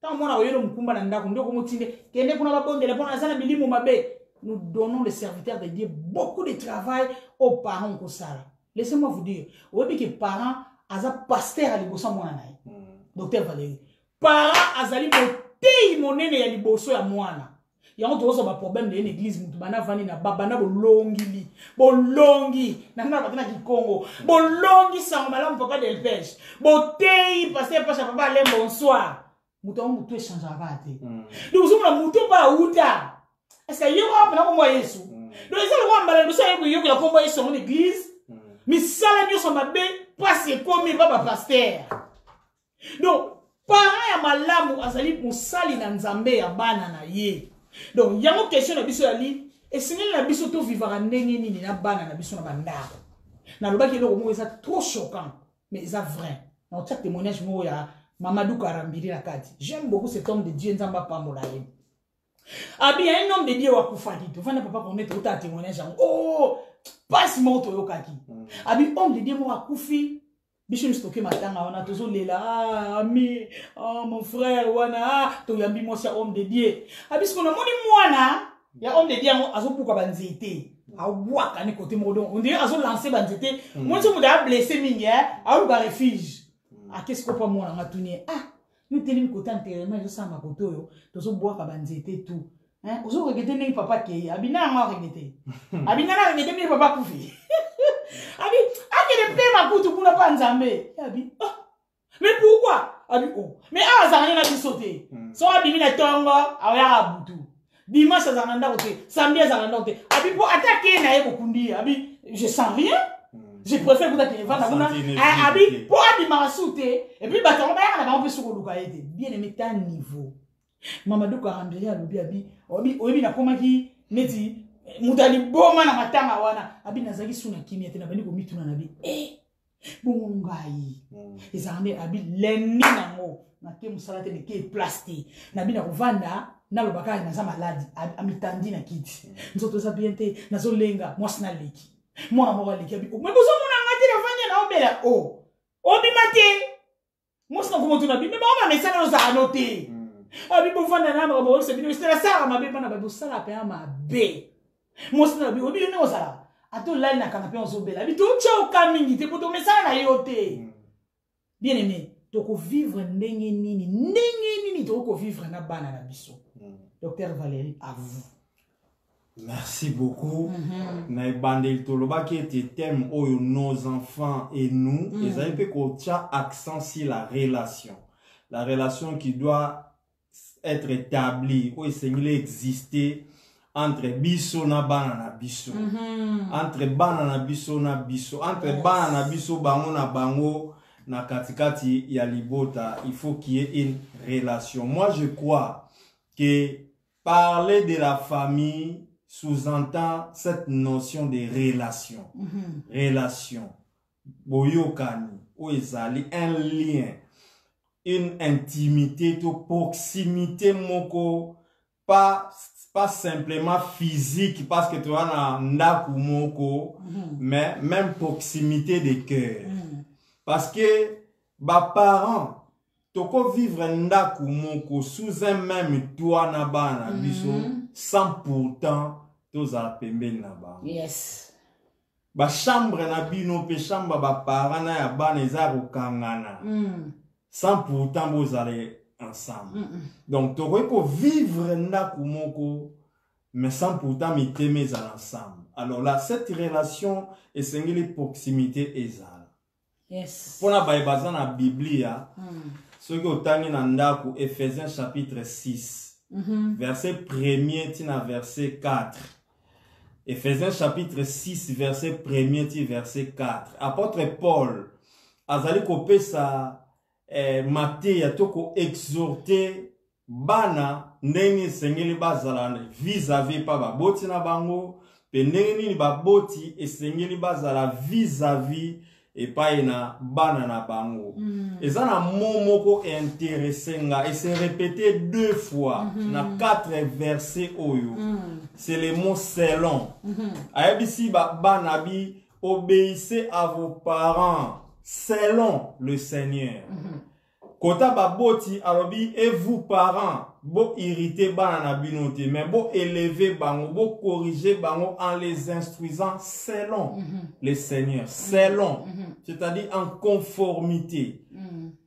ta mwana oyelo mkumba na ndako ndoko motinde kende kuna babondela pona sana bilimo mabe. Nous donnons les serviteurs de Dieu beaucoup de travail aux parents ko sala. Laissez-moi vous dire oyebi que parents aza pasteur ali bosa mwana nae docteur Valérie parents azali motei monene ya liboso ya mwana. Yango tozo ba problème de l'église mutu bana vani na babana bolongi na batana ki Congo bolongi sans malamu papa del pêche botei passer pas papa aller bonsoir mutu on mutu échange avate donc vous na mutu ba uta est-ce que yo va na ko Yesu donc ça le mbala ndo ça yo ki la kombo Yesu en église mais ça la nyo so mabe passer comme papa pasteur. Donc parents ya malamu azali musali na nzambe ya bana na ye. Donc yango question na biso yali esengeli na biso to vivre ndenge nini na bana na biso na bandako. Na lobaki eloko moko eza trop choquant mais eza vrai. Na otia témoignage moko ya Mamadou Karambiri na kati. J'aime beaucoup cet homme de Dieu Nzamba Pambola ye. Abi y a un homme de Dieu wa kufaki to fana papa connaître autant témoignage oh passe moto yo kaki. Abi homme de Dieu mo wa kufi bicho stocké matanga wana tozo lela ami mon frère wana to yambi mo sia homme de Dieu abisko na moni mwana ya homme de Dieu azo puka banzete awaka ni côté modon on dirait azo lancer banzete moi je me da blessé mingi a ba refuge a qu'est-ce qu'on pas mwana ngatunie yo teli côté enterrement yo sama côté yo tozo bois ka banzete tout hein ozo regretter ni papa ke abina nga regretter abina na regretter ni papa kufi abi akele pe makutu kuna pa nzambe abi mais pourquoi abi oh mais azana na bisoté so abi na tongo awaya butu dimanche azala ndako te, samedi azala ndako te. Abi po attaquer na ye bokundi, abi je sens rien. Je préfère que tu vas dans abi po abima soute et puis bato ba na ba pe soko luka ete. Bien aimé ta niveau. Mamadou ko rambeli alobi abi obi na komaki neti mutali boma na matanga wana abi nazaki suna kimia te na bani ko mituna na bi bongo ngai ezande abi lenni nango na ke musala te ke plastique na bi na kovanda na lobaka na za maladi amitandi na kiti nzoto za bien te na zo lenga mwasi na leki mwana moko leki abi o mebozo mona ngati na vanya na obela o obi mate mwasi na komoto na bi me ba mesana no za anote abi bovanda na ba bo se bi no stela sara mabe bana ba bo sala pe mabe mwasi na bi obi ne ozala ato lali na canapé ozobela abi to choka mingi te poto mesana na yote bien aimé toko vivre ndenge nini toko vivre na bana na biso. Docteur Valérie, à vous. Merci beaucoup. Na bandel toloba qui était thème oyo nos enfants et nous, et ça peut qu'on tient accent sur la relation. La relation qui doit être établie, ou essayer exister entre biso na bana na biso. Entre bana na biso na biso, entre bana na biso bango na bango na katikati ya libota, il faut qu'il y ait une relation. Moi je crois que parler de la famille sous-entend cette notion de relation. Relation. Boyokani, ou ezali, un lien, une intimité, to proximité moko, pas simplement physique, parce que tu as un ndaku moko, mais même proximité de cœur. Parce que, bah, parents, toko vivre ndaku moko sous un même toit na ba na biso sans pourtant toza pembeni na ba. Yes. Ba chambre na bino pe chambre ba parents na ya ba neza kokangana. Sans pourtant vous allez ensemble. Donc toko vivre ndaku moko mais sans pourtant miteme za ensemble. Alors là cette relation est singeli proximité ezala. Yes. Pour na ba bazana na Biblia. Ce que otani na ndaku Ephésiens chapitre 6 verset 1er tina verset 4. Ephésiens chapitre 6 verset 1er tina verset 4. Apôtre Paul azali kopesa Matthieu toko exhorter bana ndenge sengeli bazala vis-à-vis pa baboti na bango pe ndenge nini baboti esengeli bazala vis-à-vis et pas na bana na bango. Et ça na momoko intéressant et c'est répété 2 fois na 4 versets oyo. C'est le mot selon. Ayebisi bana bi obéissez à vos parents selon le Seigneur. Kota baboti alobi et vous parents bo irriter bana na binote mais bo élever bango bo corriger bango en les instruisant selon le Seigneur, selon, c'est-à-dire en conformité,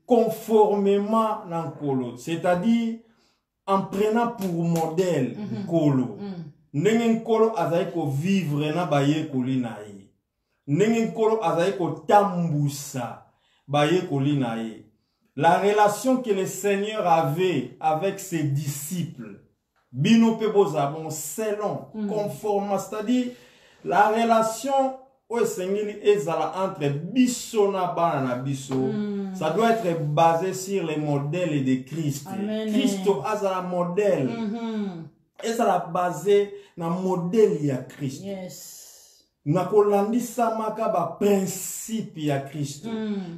conformément dans kolo, c'est-à-dire en prenant pour modèle kolo. Nengen kolo azai ko vivre na baye kolina ye. Nengen kolo azai ko tambusa baye kolina ye. La relation que le Seigneur avait avec ses disciples, bino pe bozabon selon, conforme, c'est-à-dire la relation au Seigneur ezala entre biso na bana na biso, ça doit être basé sur les modèles de Christ. Christo azala modèle, ezala basé na modèle ya Christ. Yes. Na kolandisa makaba principe ya Christ.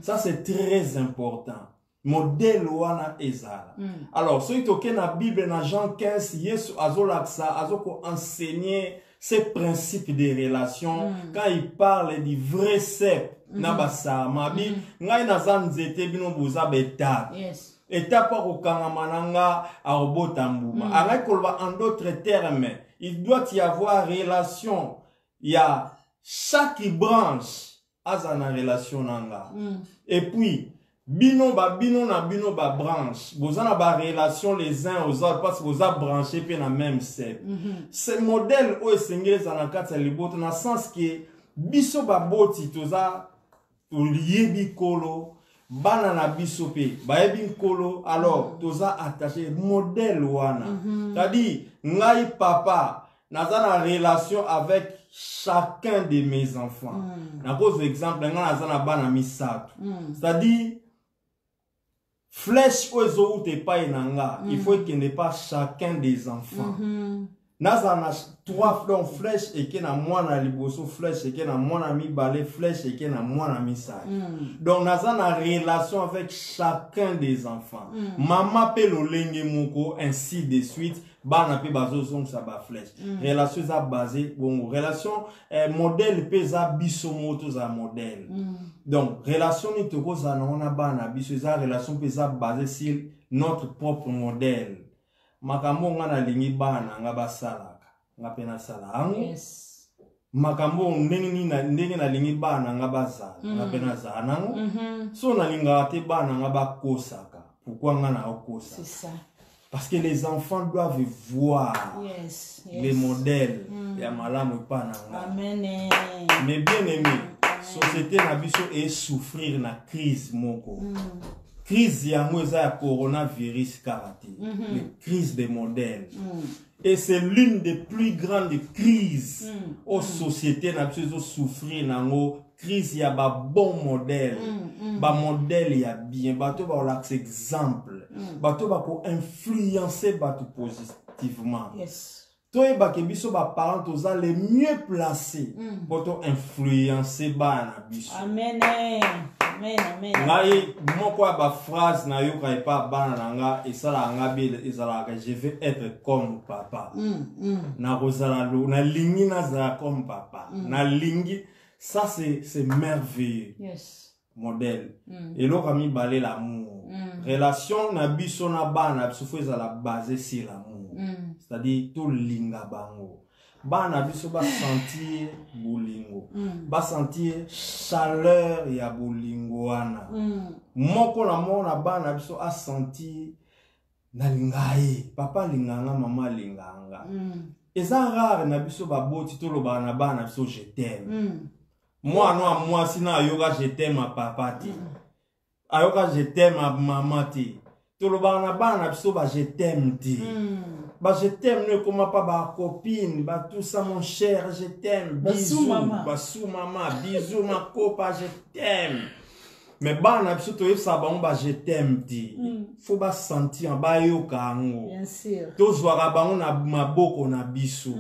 Ça c'est très important. Modèle wana ezala. Alors, ce qui est dans la Bible, dans Jean 15, Yesu azolaksa, azoko enseigner ces principes de relations. Quand il parle du vrai cep, nabasa, mabi, ngai nazan zete bino boza beta. Yes. Étape au kangamananga à robotambuma. Avec en d'autres termes, il doit y avoir relation. Il y a chaque branche a une relation nanga. Et puis, bino ba branche, vous avez une relation les uns aux autres parce que vous avez branché puis dans même cep. Ce modèle au Seigneur zanakata libot dans le sens que biso ba boti toza to liyebi kolo bana na biso pe ba yebi kolo alors toza attaché modèle wana. C'est-à-dire ngai papa naza na relation avec chacun de mes enfants. Na cause exemple ngai naza na bana misato. C'est-à-dire flèche ozo ou te pa inanga, il faut qu'il n'ait pas chacun des enfants. Naza na 3 donc flèche et que na mwana liboso flèche et que na mwana mibale flèche et que na mwana misato. Donc naza na relation avec chacun des enfants. Maman pe lolenge moko ainsi de suite. Bana pe bazo zong sa ba flèche. Relation za basée bon relation modèle pe za biso moto za modèle. Donc relation ni toko za na ona bana biso za relation pe za basée sur notre propre modèle. Makambo nga na lingi bana nga basalaka nga pena sala angu. Makambo ndenge na lingi bana nga bazala nga pena za nango. So na linga te bana nga bakosaka. Pourquoi nga na okosa? C'est ça. Parce que les enfants doivent voir les modèles. Ya malamu pa nanga. Amen. Mais bien aimé, société na biso et souffrir na crise moko. Crise ya mweza ya coronavirus karate. Les crises des modèles. Et c'est l'une des plus grandes crises aux sociétés na biso souffrir nango. Crise ya ba bon modèle. Ba modèle ya bien. Bato ba olax exemple. Bato ba ko influencer bato positivement. Toi ba ke biso ba parents toza les mieux placés pour to influencer ba na biso. Amen. Amen. Amen. Ngai moko ba phrase na yo kai pa bana nanga esala nga bi ezala ka je vais être comme papa. Na rozala lo na lingi na za comme papa. Na lingi ça c'est merveilleux. Modèle. Et l'on a mis balé l'amour. Relation na biso na bana biso faut la basée sur l'amour. C'est-à-dire tout linga bango. Bana biso ba sentir bolingo. Ba sentir chaleur ya bolingo wana. Moko na mona bana biso a sentir na lingaye. Papa linganga, maman linganga. Et ça rare na biso ba boti to lo bana bana biso je t'aime. Moi, non, moi, sinon, ayoka, je t'aime à papa, ti. Ayoka, je t'aime à maman, ti. Tolobana, bana, biso, ba, je t'aime, ti. Ba, je t'aime, ne comme pas, ba, copine, ba, tout ça, mon cher, je t'aime, bisous, ba, sous maman, bisous, ma copa, je t'aime. Mais bana, biso, to, ça, ba, je t'aime, ti. Faut ba sentir, ba, yoka, ango. Bien sûr. To, zwara, ba, on a, ma boko, na, bisou.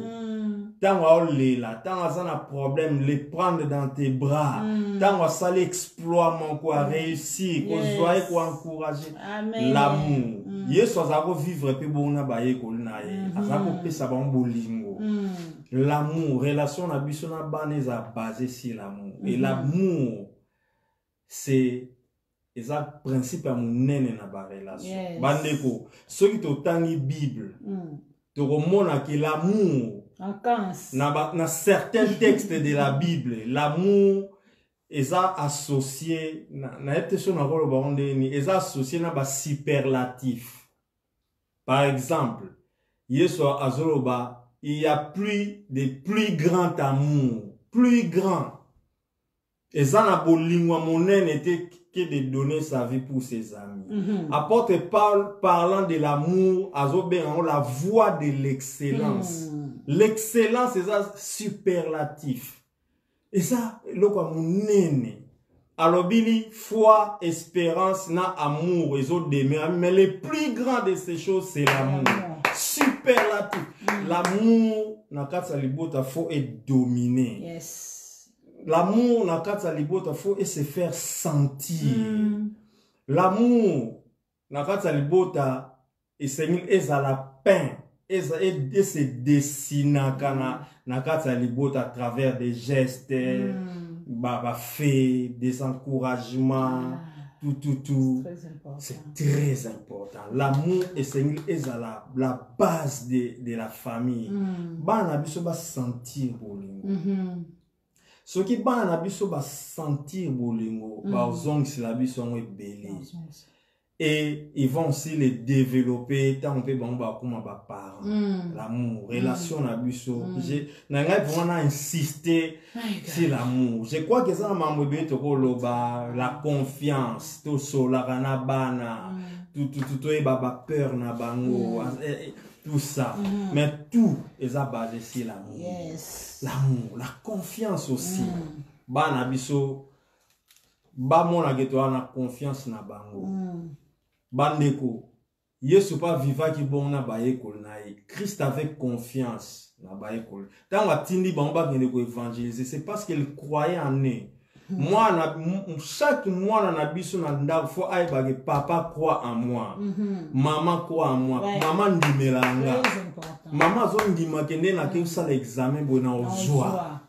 Tant on est là, tant on a un problème, les prendre dans tes bras, tant on a l'exploit, mon quoi réussir, qu'on soit quoi encourager l'amour. Yes, on va vivre plus bon na baye kolnaye, on va couper ça bon bolingo. L'amour, relation na biso na bane za basé sur l'amour. Et l'amour, c'est le principe à mon nene na ba relation. Bandeko, ceux qui t'otangi Bible, tu remontes que l'amour dans certains textes de la Bible, l'amour est associé à un superlatif. Par exemple, il y a plus de plus grand amour, plus grand. Et ça n'a pas n'était que de donner sa vie pour ses amis. Apôtre Paul parlant de l'amour, la voie de l'excellence. L'excellence, c'est ça superlatif. Et ça, alors, Billy, foi, espérance, na amour, les autres demeurent. Mais le plus grand de ces choses, c'est l'amour. Superlatif. L'amour, na katsa libota, faut être dominé. L'amour, na katsa libota, faut se faire sentir. L'amour, na katsa libota, et c'est à la peine. Et se dessine à travers des gestes, des encouragements, tout. C'est très important. L'amour est à la base de la famille. Bana biso ba sentir bolingo. Ce qui bana biso ba sentir bolingo, ba ozong si la biso ngo ebele. Et ils vont aussi les développer tant on peut bon bah comme bah parents l'amour relation à biso j'ai vraiment insisté sur l'amour. Je crois que ça m'a motivé la confiance tout ça la bana tout baba peur na bango tout ça. Mais tout est basé sur l'amour. Yes. L'amour, la confiance aussi. Bana biso, ba mona geto ana confiance na bango. Bandeko, Yesu pas viva qui bon na ba école na Christ avec confiance na ba école. Tant que tindi ba on ba ko évangéliser, c'est parce qu'il croyait en eux. Moi, chaque mois, na biso na ndako faut ay bage papa croit en moi. Maman croit en moi. Maman ndimelanga. Maman zo ndima kende na ke sala examen bona ozwa.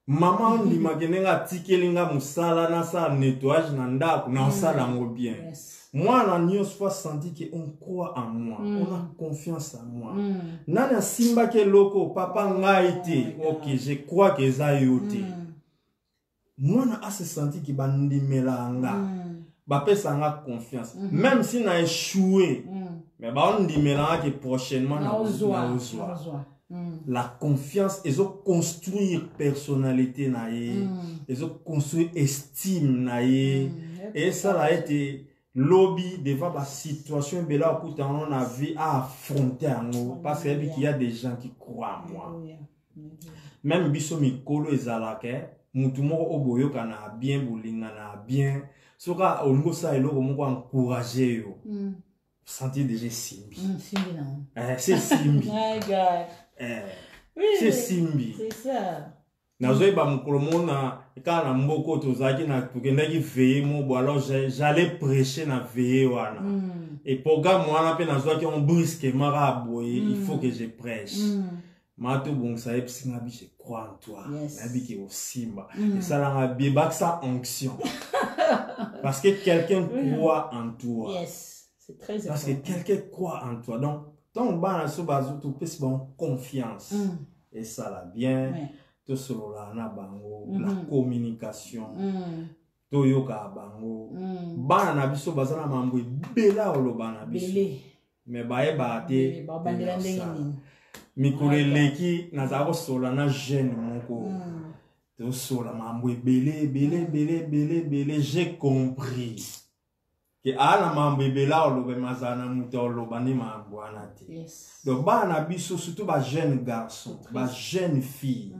Maman ndima kende nga tikelinga musala na sa nettoyage na ndako na osala ngo bien. Moi, na nyos fois senti que on croit en moi. On a confiance en moi. Nana simba ke loko papa ngaite. OK, je crois que ça yote. Moi, na se senti que bandimelanga. Bapé sanga confiance. Même si na échoué. Mais on ndimelanga que prochainement na ozwa. La confiance, ils ont construit personnalité na ye. Ils ont construit estime na ye. Et ça a été lobby devant la situation bela où on a vu à affronter en haut. Parce qu'il y a des gens qui croient en moi. Même biso mikolo ezalake. Mutumo oboyo kana bien bolinga na bien soka ongo sa eloko moko encourager yo sentir déjà simbi c'est simbi my god c'est simbi c'est ça nazo ba mukolo mona kana mboko tozaki na tukendaki veiller mo bo alors j'allais prêcher na veiller wana et programme wana pe nazo ki on brusque mara boye il faut que je prêche. Mato bon ça epsinga bi je crois en toi. Na bi ki osimba. Et ça la bi bak sa onction. Parce que quelqu'un croit en toi. Yes, c'est très important. Parce que quelqu'un croit en toi. Donc ton bana so bazo to pesi bon confiance. Et ça la bien. To solo la na bango, la communication. To yoka bango. Bana na biso bazana mambo bela olo bana biso. Mais bae baate. Ba bandela ndengini. Mikole leki nazako sola na jeune moko to sola mambo belé j'ai compris que ala mambo bela olobe mazana muto oloba ni mambo anati donc bana biso surtout ba jeune garçon ba jeune fille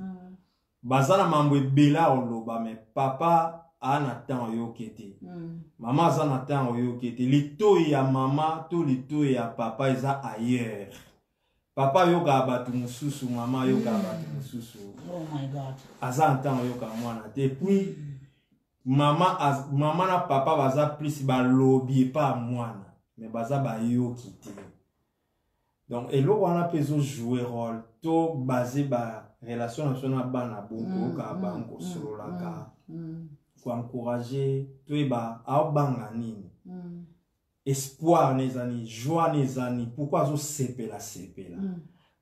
bazana mambo bela oloba mais papa ana temps yokete maman azana temps yokete lito ya mama to lito ya papa eza ailleurs. Papa yoka abatu mususu, maman yoka abatu mususu. Oh my God. Aza entend yoka mwana. Et puis, maman na papa baza plus ba lobby pas mwana. Mais baza ba yoki te. Donc, et l'eau wana peso jouer rôle. To basé ba relation nationale bana bongo yoka banko solo la ka. Faut encourager. To eba ao banga nini. Espoir les amis, joie les amis, pourquoi zo sepela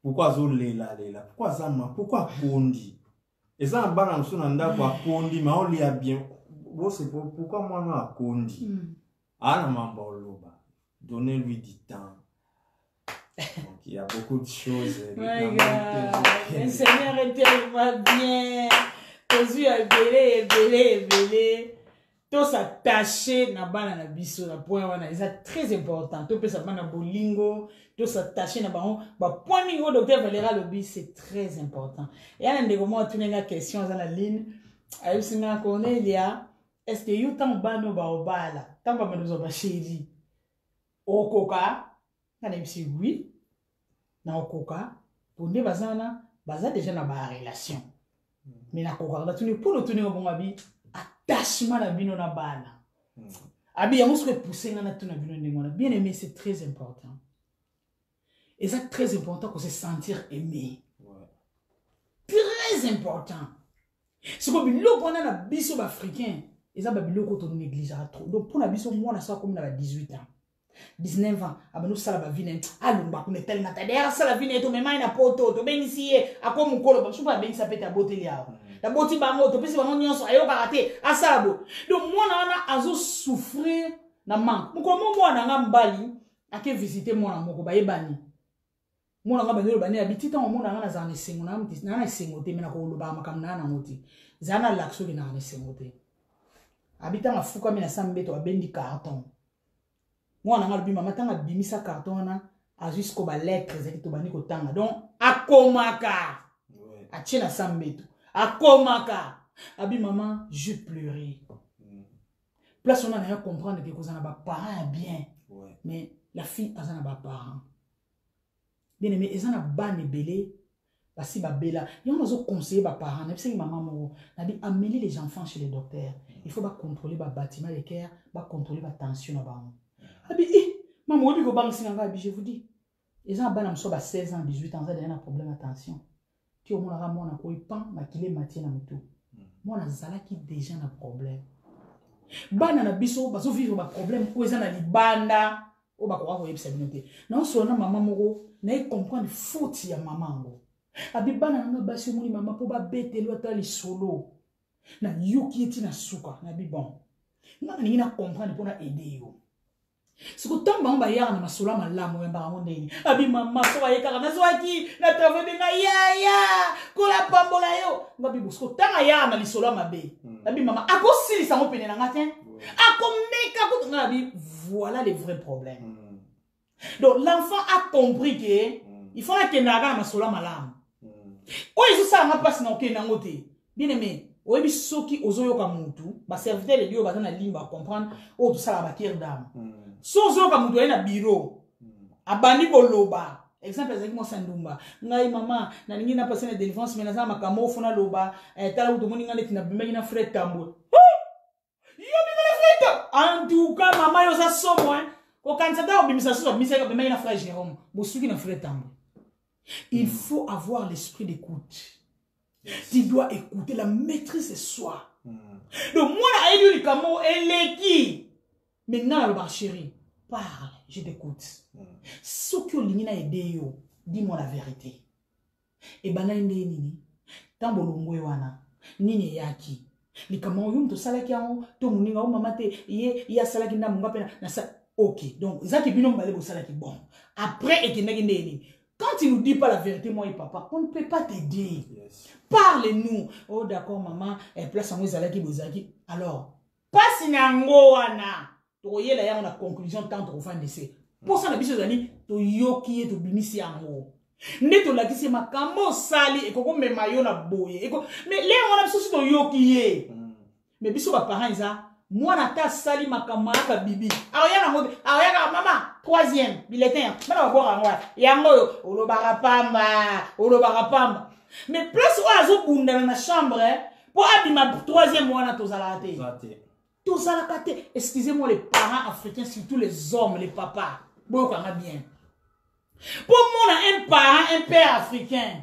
pourquoi zo lela pourquoi zama pourquoi kondi et ça bana msuna ndako kondi ma on lia bien bon c'est pourquoi moi na kondi ana mambo loba donnez-lui du temps. Donc il y a beaucoup de choses. My God, le Seigneur est tellement bien. Jésus est belé. To s'attacher na bana na biso na point wana c'est très important. To pesa bana bolingo, to s'attacher na ba point mingo docteur Valera Lobi c'est très important. Et à ndeko mo tunenga question za la ligne. Ayo singa Cornelia, est-ce que you tant bano ba obala, tant ba menuzo ba chéri. Okoka, na bisi oui. Na okoka, pour ne bazana, baza déjà na ba relation. Mais na koka da tuni pour le tuni bon abi attachement na bino na bana. Abi ya musko pousser na tuna bino ndengona. Bien aimé, c'est très important. Et c'est très important qu'on se sentir aimé. Très important. Ce que bilo pona na biso africain, et ça bilo ko to négligera trop. Donc pour na biso moi na ça comme na 18 ans. 19 ans, abano sala ba vine, alumba kunetel na tadera sala vine to mema ina poto to benisiye akomu kolo ba supa bengi sa pete aboteli awo. La boti bango to pesi bango nyonso ayo karate asabo. Donc mwana wana azo souffrir na manque. Muko mwana nga mbali ake visiter mwana moko ba yebani. Mwana nga bandelo bani abitita mwana nga na zana sengo na mti na sengo te mena ko loba makamna na moti. Zana lakso na na sengo te. Abita mafuka mena sambeto abendi carton. Mwana nga lobi mama tanga bimisa carton na a jusqu'au bas lettres qui to bani ko tanga donc akomaka a tchena sambeto akomaka abi maman je pleurais place on a rien comprendre que cause na ba parents bien mais la fille azana ba parents bien aimé ezana ban belé parce ba bela yon ozo conseiller ba parents na pesi maman mo na bi amener les enfants chez les docteurs il faut ba contrôler ba bâtiment de cœur ba contrôler ba tension na ba abi maman obi ko bang sinanga abi je vous dis les gens ban am so ba 16 ans 18 ans ça a un problème attention tu au moins la mona ko ipan makile matie na mutu moi na zala ki déjà na problème bana na biso bazo vivre ba problème ko eza na libanda o ba ko yebisa binote na so na maman moko na comprendre faute ya maman ngo abi bana na basi moni maman po ba betelo ta li solo na yuki eti na suka na bi bon na ningi na comprendre pour na aider yo ce que tant ba ya na masolo malamu ya ba ngondeni abi maman ko ba yeka na zwaki na travailler na ya ko la pambola yo ngabi bosko tanga ya na li solo mabe abi maman akosili sango pene na ngaten akomeka ko ngabi voilà les vrais problèmes donc l'enfant a compris que il faut que na masolo malamu o iso sa nga passe na okena ngote bien aimé o ebi soki ozoyoka mutu ba serviteur de Dieu ba na limba comprendre o to sala ba kier dame so ozoyoka mutu na bureau abandi koloba exemple exactement sandumba ngai mama na ningi na passer na délivrance mais na za makamo fona loba tala uto moni ngane tina bimeki na frère tambo yo bimela frère en tout cas mama yo za somo ko kanzada obimisa so bimisa bimeki na frère Jérôme bosuki na frère tambo. Il faut avoir l'esprit d'écoute. Tu dois écouter, la maîtrise de soi. Donc, moi, je dis, maintenant, le chéri, parle, je t'écoute. Ce que tu as aidé, dis-moi la vérité. Et bien, nini, tambolongo wana, nini yaki. Les camarades, to salaki amo, to muninga o mamate, ya salaki na munga pena, na sa, ok. Donc, zaki binom balé bo salaki bon. Après, et nini. Quand tu ne nous dis pas la vérité, moi et papa, on ne peut pas t'aider. Yes. Parle-nous. Oh d'accord, maman, place à moi, zalaki bozaki. Alors, passe n'ango wana. Toye la ya on a conclusion tant trop fan de c'est. Pour ça, on a bis zali, to yoki et to bimisi ango. Ne to la kisi makambo sali et koko me mayo na boye. Mais les on a bis to yoki. Mais biso ba parents ça. Moi, nata sali makamaka bibi. Aoya na maman, troisième, bulletin. Mana boire en moi. Yango, olobara pamba. Mais plus ou azo bunda dans la chambre, pour abima troisième mois na tozalate. Tozalate. Excusez-moi les parents africains, surtout les hommes, les papas. Bon, on a bien. Pour moi, un parent, un père africain.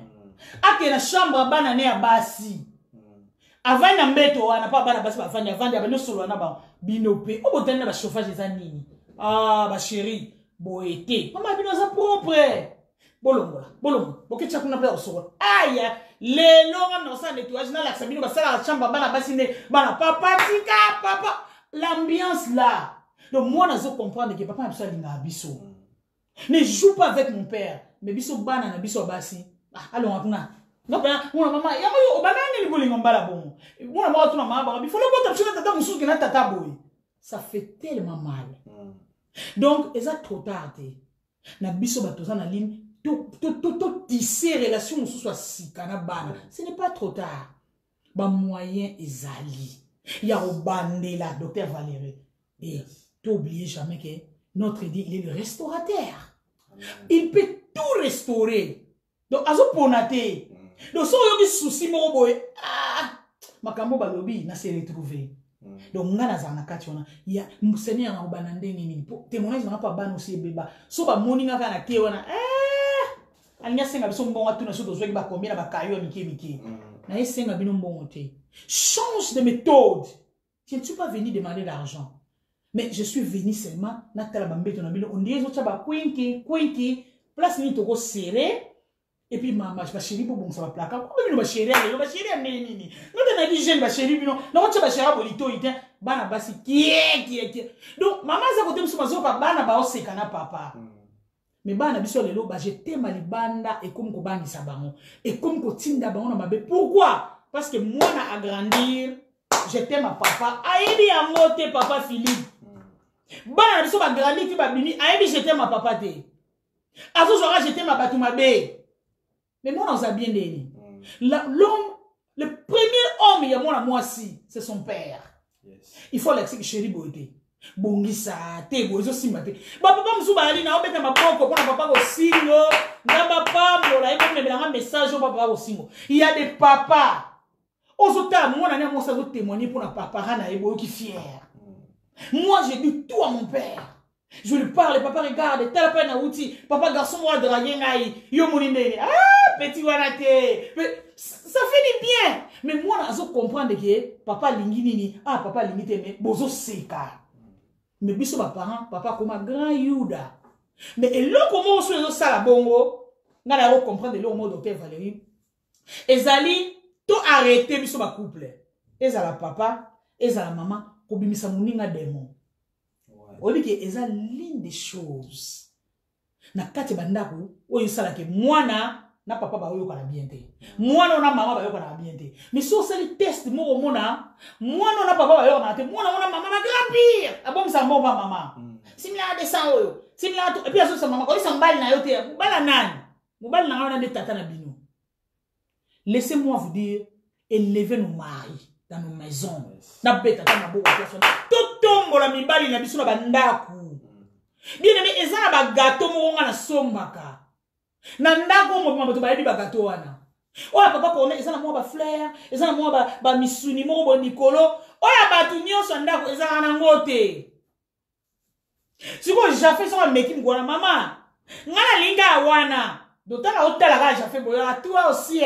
A que la chambre banane à basi. Avant na mbeto wana pa bana basi bafanya vandi abano solo na ba binope o botana ba chauffage za nini ba chérie boete mama bino za propre bolongola bokecha kuna pa osolo aya lelo ngana sa nettoyage na la sabino ba sala chambre bana basi ne bana papa l'ambiance là donc moi na zo comprendre que papa absolument linga biso ne joue pas avec mon père mais biso bana na biso basi allons akuna. Non, maman, ça fait tellement mal. Donc, c'est trop tard. Na biso batoza na ligne, to tisser relation soit si kanabana. Ce n'est pas trop tard. Ba moyen ezali. Ya obande la docteur Valérie. Et t'oubliez jamais que notre Dieu, il est le restaurateur. Il peut tout restaurer. Donc, azo ponate. Donc, si on a des soucis, makambo balobi na se retrouver. Donc, ngana zana kationa. Ya, Seigneur na obanande nini. Témoignage na pa ban aussi beba. So ba moninga kana te wana. Anya senga biso mbonga tuna so dozwe ba combien ba kayo miki. Na esenga bino mbongo te. Change de méthode. Je ne suis pas venu demander d'argent. Mais je suis venu seulement na tala bambeto na bino. On dit zo ba kwinki. Place ni toko serré. Et puis maman, je vais chérie pour bon ça va plaquer. Comment va chérie nini. Non on a dit jeune va chérie bino. Non tu vas chérie bolito ite bana basi qui. Donc maman za côté mso mazo pa bana ba oseka na papa. Mais bana biso lelo ba je t'aime libanda et comme ko bani sabango et comme ko tinda bango na mabe. Pourquoi? Parce que moi na agrandir, je t'aime à papa. Ayebi yango te papa Philippe. Bana biso ba grandir ti ba bini ayebi je t'aime à papa te. Azo j'aurais jeté ma batou ma bé. Mais moi, on a bien donné. L'homme, le premier homme, il y a moi aussi, c'est son père. Yes. Il faut l'expliquer chéri Boité. Bongisa, te bozo simate. Ba papa msuba ali na obeta mapoko pour papa ko singo. Na papa mola iko me un message au papa ko singo. Il y a des papas. Ozota moi na moi ça zo témoigner pour na papa na ebo qui fier. Moi j'ai dit tout à mon père. Je lui parle, papa regarde, tel peine à outil, papa garçon moi draguer ngai, yo moninene. Ah, petit wanate. Ça fait du bien. Mais moi na zo comprendre que papa lingi nini, ah papa lingi te mais bozo seka. Mais biso ba parents, papa comme un grand Yuda. Mais et là comment on se ça la bongo, nga la comprendre le mot docteur Valérie. Ezali to arrêter biso ba couple. Ezala papa, ezala maman, ko bimisa muninga démon. On dit que eza l'une des choses. Na kati bandako, oyo sala ke mwana na papa ba oyo kana bien te. Mwana na mama ba oyo kana bien te. Mais so sali test mo mona, mwana na papa ba oyo kana te, mwana na mama ba grand pire. Abom sa mo ba mama. Simila de sa oyo. Simila to et puis aso sa mama ko isa mbali na yo te. Bala nani? Mobali na ngana de tata na bino. Laissez-moi vous dire, élevez nos maris dans nos maisons. Na beta na bo personne. Toto la mibali na biso na bandaku. Bien aimé eza na ba gâteau mo nga na sombaka. Na ndako mo mama to ba yebi ba gâteau wana. Oya papa ko eza na mo ba fleur, eza na mo ba misuni mo bo Nicolo. Oya batu nyonso ndako eza na ngote. Siko jafe so meki ngwana mama. Ngana linga wana. D'autant hôtel là j'ai fait boya toi aussi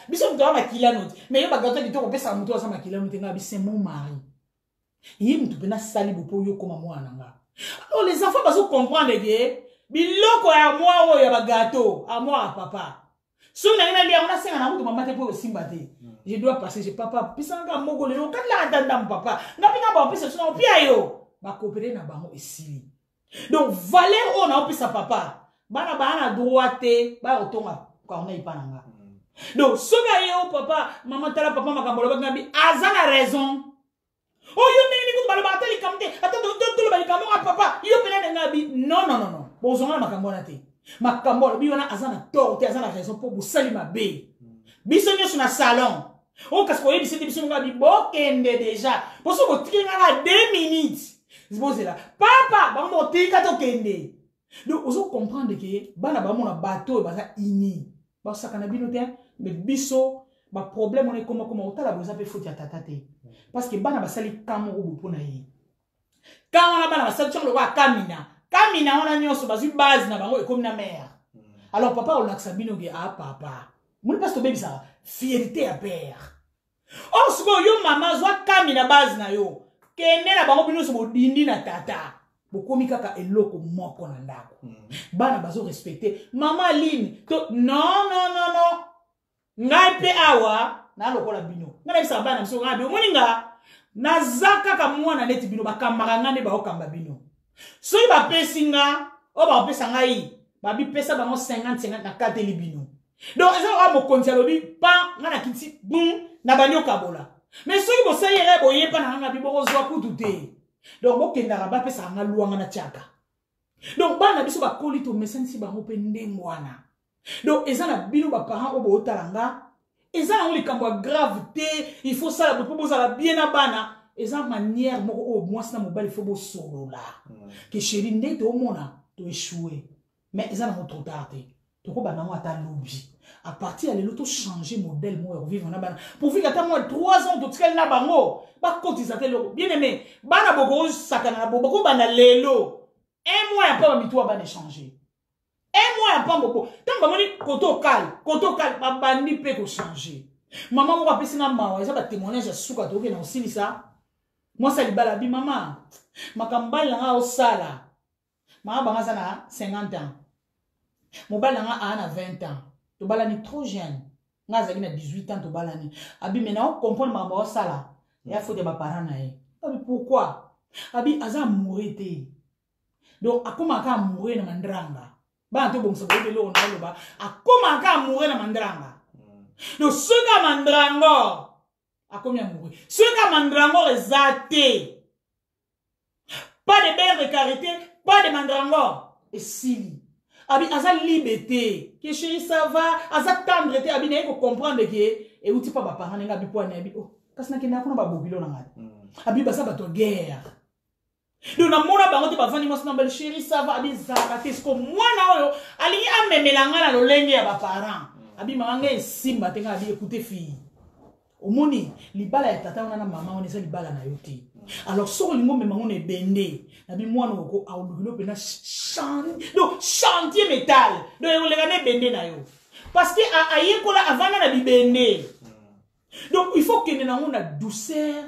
biso mto ma kilano mais yo ba gâteau di to ko pesa mto sa ma kilano tenga bi c'est mon mari. Il mtu pena sali bopo yo koma mwana nga. Alors les enfants baso comprendre que biloko ya moi o ya ba gâteau à moi à papa. So na ina lia on a senga na mtu mama te po simba te. Je dois passer chez papa pisanga mogole yo kala atanda papa. Na pinga ba pesa so pia yo. Ba coopérer na bango esili. Donc valeur on a pesa papa. Bana bana droite ba otonga kwa on a ipananga. Donc soga yo papa maman tala papa makambolo ba ngabi azana raison. Oh yo nini ko bala batali kamte attends tout le bali kamora papa yo pena ngabi non bozonga makambona te. Makambolo bi wana azana torte azana raison pour busali mabe. Biso nyo na salon. Oh parce que yebi biso ngabi bokende déjà. Poso ko tikinga na 2 minutes. Zibose là papa ba mo tika to kende. Donc, vous comprenez que bana ba mona bateau baza ini. Ba sakana bino te, mais biso ba problème on est comment otala boza pe faute ya tata te. Parce que bana basali kamo obo pona yi. Quand on a bana basali tchon le wa kamina. Kamina on a nyonso bazu base na bango e comme na mère. Alors papa on laksa bino ge ah papa. Mon parce que baby ça fierté à père. Oh siko yo mama zwa kamina base na yo. Kene na bango bino so bodindi na tata. Bokomi kaka eloko moko na ndako. Bana bazo respecter. Maman Aline, non. Ngai pe awa na lokola bino. Ngai bisa bana mso ngabi omoninga na zaka ka mwana neti bino bakamaka ngane ba okamba bino. So ba pesinga, o ba pesa ngai, ba bi pesa bango 50 na kateli bino. Donc eza wa mo konti alobi pa ngana kiti boum na banyo kabola. Mais so bo sayere boye pa na ngabi bo zwa kutu te. Donc bon kenda ba pesa nga luanga na tiaka. Donc bana biso ba kolito mesensi ba ngope ndengwana. Donc ezana bino ba parents obo otalanga, ezana on likambo gravité, il faut ça la pour ça bien na bana, ezana manière moko o moi na mobile il faut bo solo là. Que chéri ndé to mona to échouer. Mais ezana mo trop tard. To ko bana mo ata lobi. À partir de l'auto changer modèle moi vivre na bana. Pour vivre ata moi 3 ans to tkel na bango. Ba cotisateur le bien aimé. Bana boko sakana boko bana lelo. Un mois après ba mitwa bana changer. Un mois après boko. Tant ba moni koto kal ba bandi pe ko changer. Maman mo ba pesi na mawa, ça ba témoignage suka to ke na osili ça. Moi ça libala bi maman. Makambala nga osala. Mama banga sana 50 ans. Mobala nga ana 20 ans. To balani trop jeune. Nga zaki na 18 ans to balani. Abi maintenant on comprend maman osala. Ya faut de ba parents na ye. Abi pourquoi? Abi aza mourete. Donc akoma ka mourir na mandrang. Ba to bon so be lo na lo ba. Akoma ka mourir na mandrang. Donc ce ka mandrango akomi mourir. Ce ka mandrango ezate. Pas de belle de carité, pas de mandrango. Et si abi aza liberté que chérie ça va aza tendre te abi na ko comprendre que et outi pas ba parents nga bi poane abi oh kasi na kenda ko na ba bobilo na ngati abi basa ba to guerre donc na mona bango te ba vani mos na belle chérie ça va abi za ka te ko mwana oyo ali amemelanga na lolenge ya ba parents abi manga esimba te nga abi écouter fille omoni libala ya tata wana na mama on eza libala na yote alors so lingo mema on e bende na bi mwana ko aulukilo pena chantier métal donc on lega ne bende na yo parce que ayekola avana na bi bende donc il faut que na on a douceur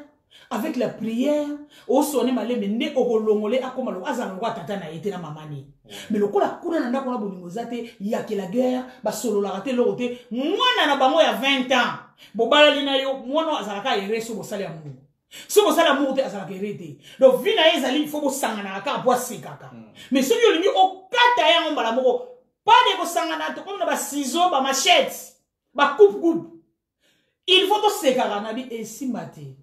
avec la prière au sonner malembe nde okolongole akoma lo azana ko tata na yete na mama ni mais lokola kuna na ndako na bolingo zate ya ke la guerre ba solo la raté lote mwana na bango ya 20 ans bobala lina yo mwana azalaka ereso bosala ya mungu so bosala mungu te azalaka erete donc vina ezali faut bosangana ka boise kaka mais celui olingi okata ya mbala moko pas de bosangana to comme na ba ciseaux ba machette ba coupe il faut to sekaka na bi esimate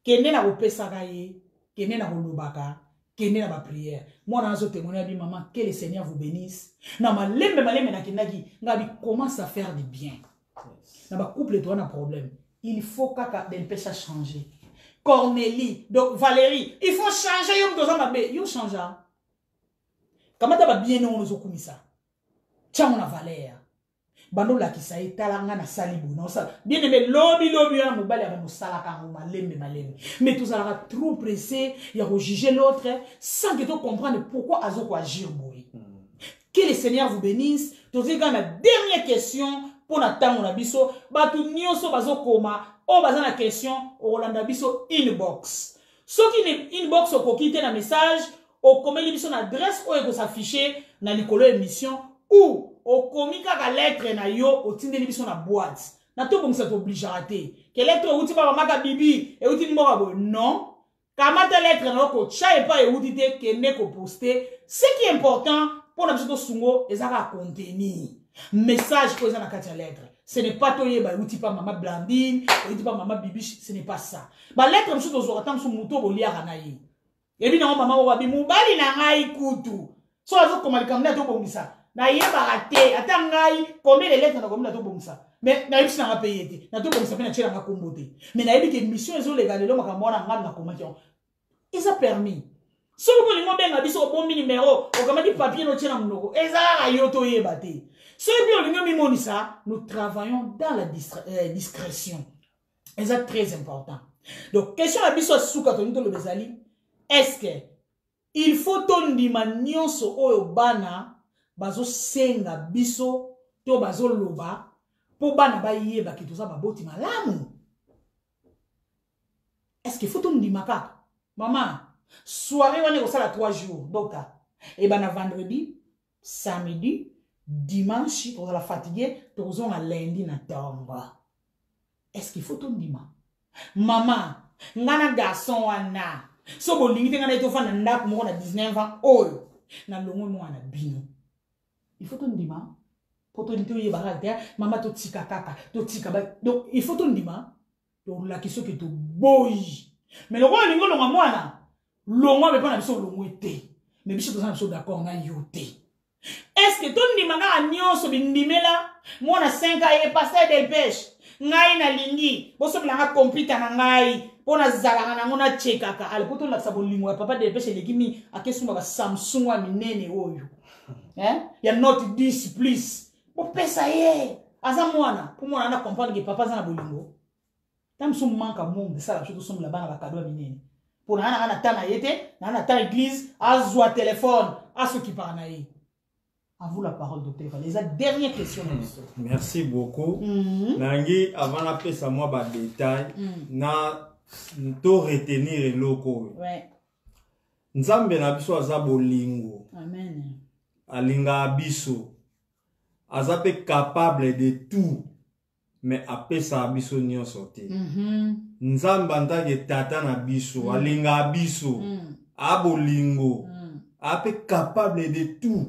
kende na kopesaka ye kende na kolobaka kende na ba prière mwana nazo témoigner bi maman que le Seigneur vous bénisse na malembe na kendaki ngabi commence à faire du bien na ba couple toi na problème il faut kaka del pesa changer Cornélie donc Valérie il faut changer yo mtoza mabe yo changer kamata ba bien no zo kumisa chango na valeur bando la kisa etalanga na salibu na osala bien aimé lobi ya mobali ya mosala ka malembe mais tout ça trop pressé ya juger l'autre sans que tu comprendre pourquoi azo ko agir boy que le Seigneur vous bénisse tozi ga na dernière question pour na tango na biso batu nyonso bazo koma o baza na question o landa biso inbox soki ni inbox o kokite na message o komeli biso na adresse o eko s'afficher na likolo émission ou au komika ka lettre na yo o tindeli biso na boîte na to bomisa to oblige rater que lettre outi ba maka bibi e outi mboka bo non kamata lettre na ko cha e pa e outi te ke ne ko poster ce qui est important pour na biso to sungo ezaka contenir message ko ezana kati ya lettre ce n'est pas to yeba outi pa mama Blandine outi pa mama bibi ce n'est pas ça ba lettre biso to zo atam so muto bo liaka na ye e bi na mama wa bi mubali na ngai kutu so azo komalika mna to bomisa na yeba raté ata ngai combien de lettres na komina to bomisa mais na yebisi na payer te na to bomisa pe na tshela nga kombo te mais na yebi ke mission ezo lega lelo makambo na nga na komaki ils a permis so ko lingo benga biso bombi numéro o kamati papier no tshela mnoko ezala yo to yeba te so bi lingo mi monisa nous travaillons dans la discrétion c'est très important donc question la biso suka to nto lo bezali est-ce que il faut tondima nyonso oyo bana bazo senga biso to bazo loba po bana ba yeba ki toza baboti malamu est-ce qu'il faut ton dimaka maman soirée wana ko sala 3 jours donc et bana vendredi samedi dimanche to la fatigué to zo na lundi na tomba est-ce qu'il faut ton dima maman ngana garçon wana so bolingi te ngana to fana ndako mo na 19 ans oyo na longo mwana bino il faut ton dima pour ton dito yeba te mama to tika kaka to tika ba donc il faut ton dima donc la question que to boy mais le roi lingo longa mwana longa be pas na biso longo te mais biso toza na biso d'accord na yote est-ce que ton dima nga nyonso bindimela mwana 5 ans et passer del pêche ngai na lingi boso bilanga computer na ngai pona zalanga na ngona chekaka ale poto la sabolingo ya papa del pêche legimi akesuma ba Samsung wa minene oyo ya note 10 plus bo pesa ye aza mwana pour mwana na comprendre que papa za na bolingo tam sum manka monde ça la chose sum la bana ba cadeau minene pour na tana yete na ta église azwa téléphone à ce qui parle na ye. À vous la parole, docteur. Les dernières questions. Merci beaucoup. Nangi, avant la paix, ça moi, bas détail. Na to retenir loko. Ouais. Nzambe na biso aza bolingo. Amen. Alinga abiso. Azape capable de tout. Mais après ça abiso nyon sorti. Nzambe andage tata na biso. Alinga abiso. Abolingo. Ape capable de tout.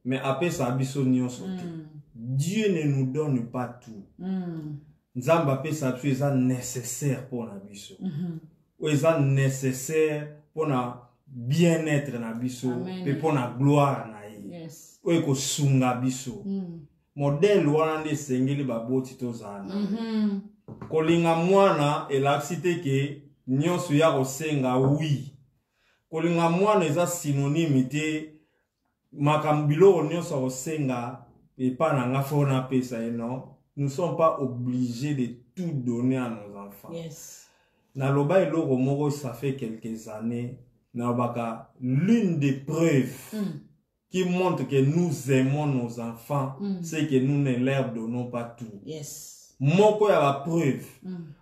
Mais après ça abiso nyon sorti. Dieu ne nous donne pas tout. Nzamba pe sa tu est nécessaire pour na biso. Ou est nécessaire pour na bien-être na biso et pour na gloire na ye. Yes. oyo kosunga biso modèle wana nde esengeli baboti tozala na kolinga mwana elakisi te ke nyonso ya kosenga wi kolinga mwana eza synonyme te makambo biloko nyonso akosenga epa na nga fo napesa ye non. Nous ne sommes pas obligés de tout donner à nos enfants. Yes. Naloba eloko moko ça fait quelques années nalobaka l'une des preuves qui montre que nous aimons nos enfants c'est que nous ne leur donnons pas tout. Yes. Moko ya ba preuve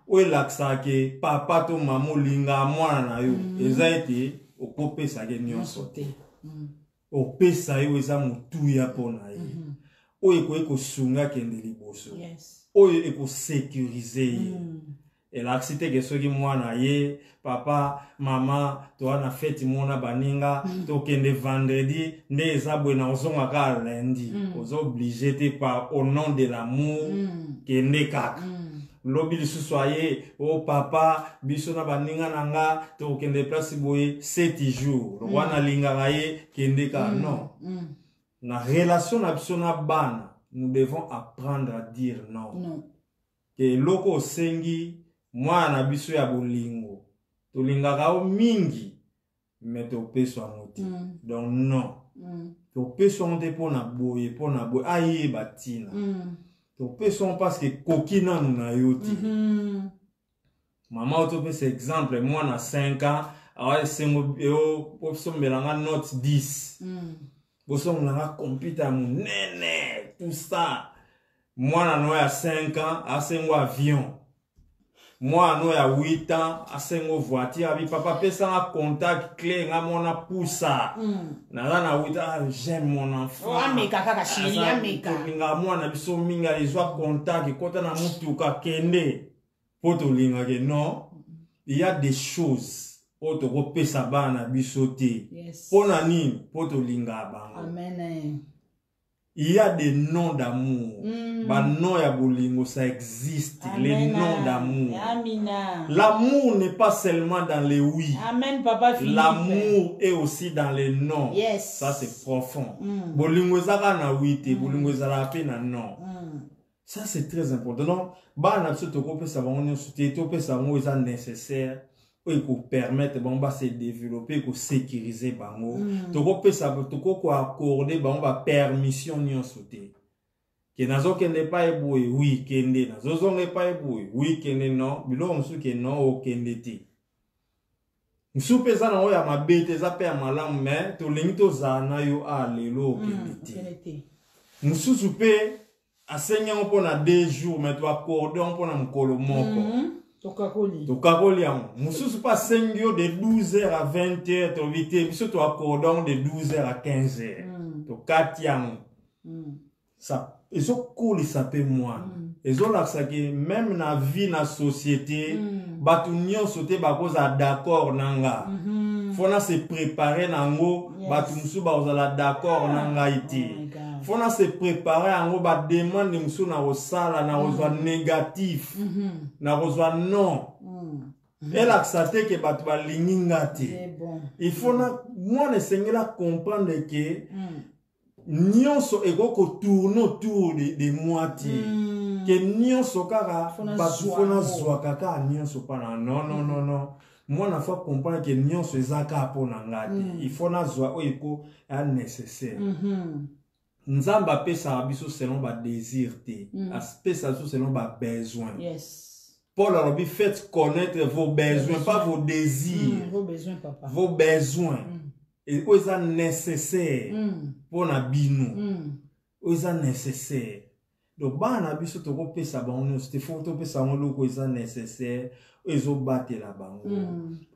oyo elakisaka ke papa to mama olinga mwana na yo eza ete okopesaka nyonso te opesa yo eza motuya mpo na ye oyo ekoki kosunga kende liboso oyo ekosécurize ye elakisi te ke soki mwana ye papa mama toa na feti mona baninga tokende vendredi nde eza boye na ozongaka lundi oza oblige te par au nom de l'amour kende kaka lobi lisusu aye o papa biso na baninga na nga tokende place boye 7 jours wana alingaka ye kende kaka non. Na relation na biso na bana nous devons apprendre à dire non. Que loko osengi mwana biso ya bolingo tolingaka o mingi mais topeswa moti donc non topeswa moti pona boye aye batina topeswa parce que koki nanu na yo te mama otopesa exemple mwana 5 ans awa esengo osombelanga note 10 bosongolanga computer munene tout ça mwana no ya 5 ans asengo avion mwana no ya 8 ans asengo voiture abi papa pesa un contact clé nga mona poussa naza na 8 ans j'aime mon enfant ameka kaka chéri ameka nga mwana biso minga ezwa contact kota na mutuka kende poto linga ke non il y a des choses poto kopesa bana biso te pona nini poto linga bango. Amen. Il y a des noms d'amour. Bah non ya bolingo ça existe. Amen. Les noms d'amour. L'amour n'est pas seulement dans les oui. Amen papa Philippe. L'amour est aussi dans les noms. Yes. Ça c'est profond. Bolingo zaka na oui te, bolingo zala pe na non. Ça c'est très important. Donc bah na biso to kopesa bango nyonso te, to pesa bango eza nécessaire. Pour permettre bon ba se développer pour sécuriser bango toko pesa toko ko accorder bango ba permission nyonso te ke nazo kende pa eboye oui kende nazo zonge pa eboye oui kende non bilo musu ke non o kende te musu pesa na oya mabete za pe malamu mais to lingi to zana yo a lelo kende te musu supe asenya on na 2 jours mais to accorder on na mkolo moko Tokakoli yango. Mususu pa sengyo de 12h à 20h to vite biso to accordons de 12h à 15h. To kati yango. Ça ezo koli sape moi. Ezo laksa ke même na vie na société batu nyonso te bakoza d'accord nanga. Fona se préparer nango batu musu ba ozala d'accord nanga ite. Fona se préparer ango ba demande musu na osala na ozwa négatif na ozwa non elle accepte que batu ba linginga te il faut na moi ne sengela comprendre que nyonso eko tourner autour de moi te que nyonso kaka batu fona zwa kaka nyonso pana non moi na faut comprendre que nyonso ezaka pona ngati il faut na zwa o eko nécessaire. Nzamba pesa biso selon ba désir te pesa biso selon ba besoin. Yes. Paul a dit faites connaître vos besoins pas vos désirs. Vos besoins papa. Vos besoins. Et eux sont nécessaires pour na bino. Eux sont nécessaires. Donc bana biso to ko pesa bango c'était faut to pesa ngolo ko eza nécessaire ezo battre la bango.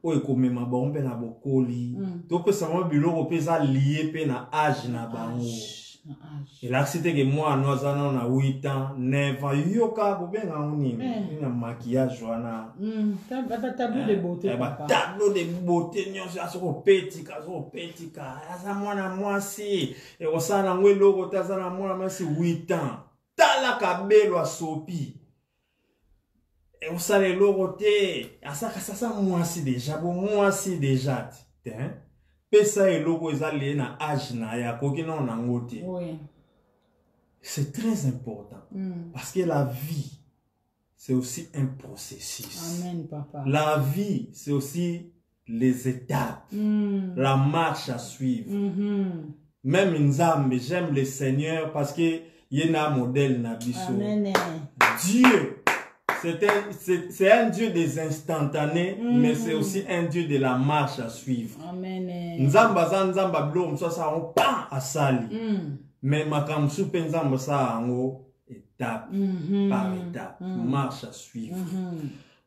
O ekomema bango pe na bokoli. To pesa mo biloko pesa lié pe na âge na bango. Et là, c'était que moi, nous avons 8 ans, 9 ans, yoka, vous bien un maquillage, voilà. Tableau de beauté. Tableau de beauté, nous avons petit, ça moi, si, et on s'en a un logo, moi, c'est 8 ans. Tala kabelo a sopi. Et on s'en a le logo, ça, moi, si déjà, bon, moi, si déjà, pesa eloko ezali na âge na ya koki na nango te. Oui. C'est très important parce que la vie c'est aussi un processus. Amen, papa. La vie c'est aussi les étapes, la marche à suivre. Même Nzambe, j'aime le Seigneur parce que il y a un modèle nabiso. Amen. Dieu, c'est un Dieu des instantanés, mais c'est aussi un Dieu de la marche à suivre. Amen. Nzamba za nzamba blo ça on pas à sali. Mais makam soupe nzamba ça en étape par étape, marche à suivre.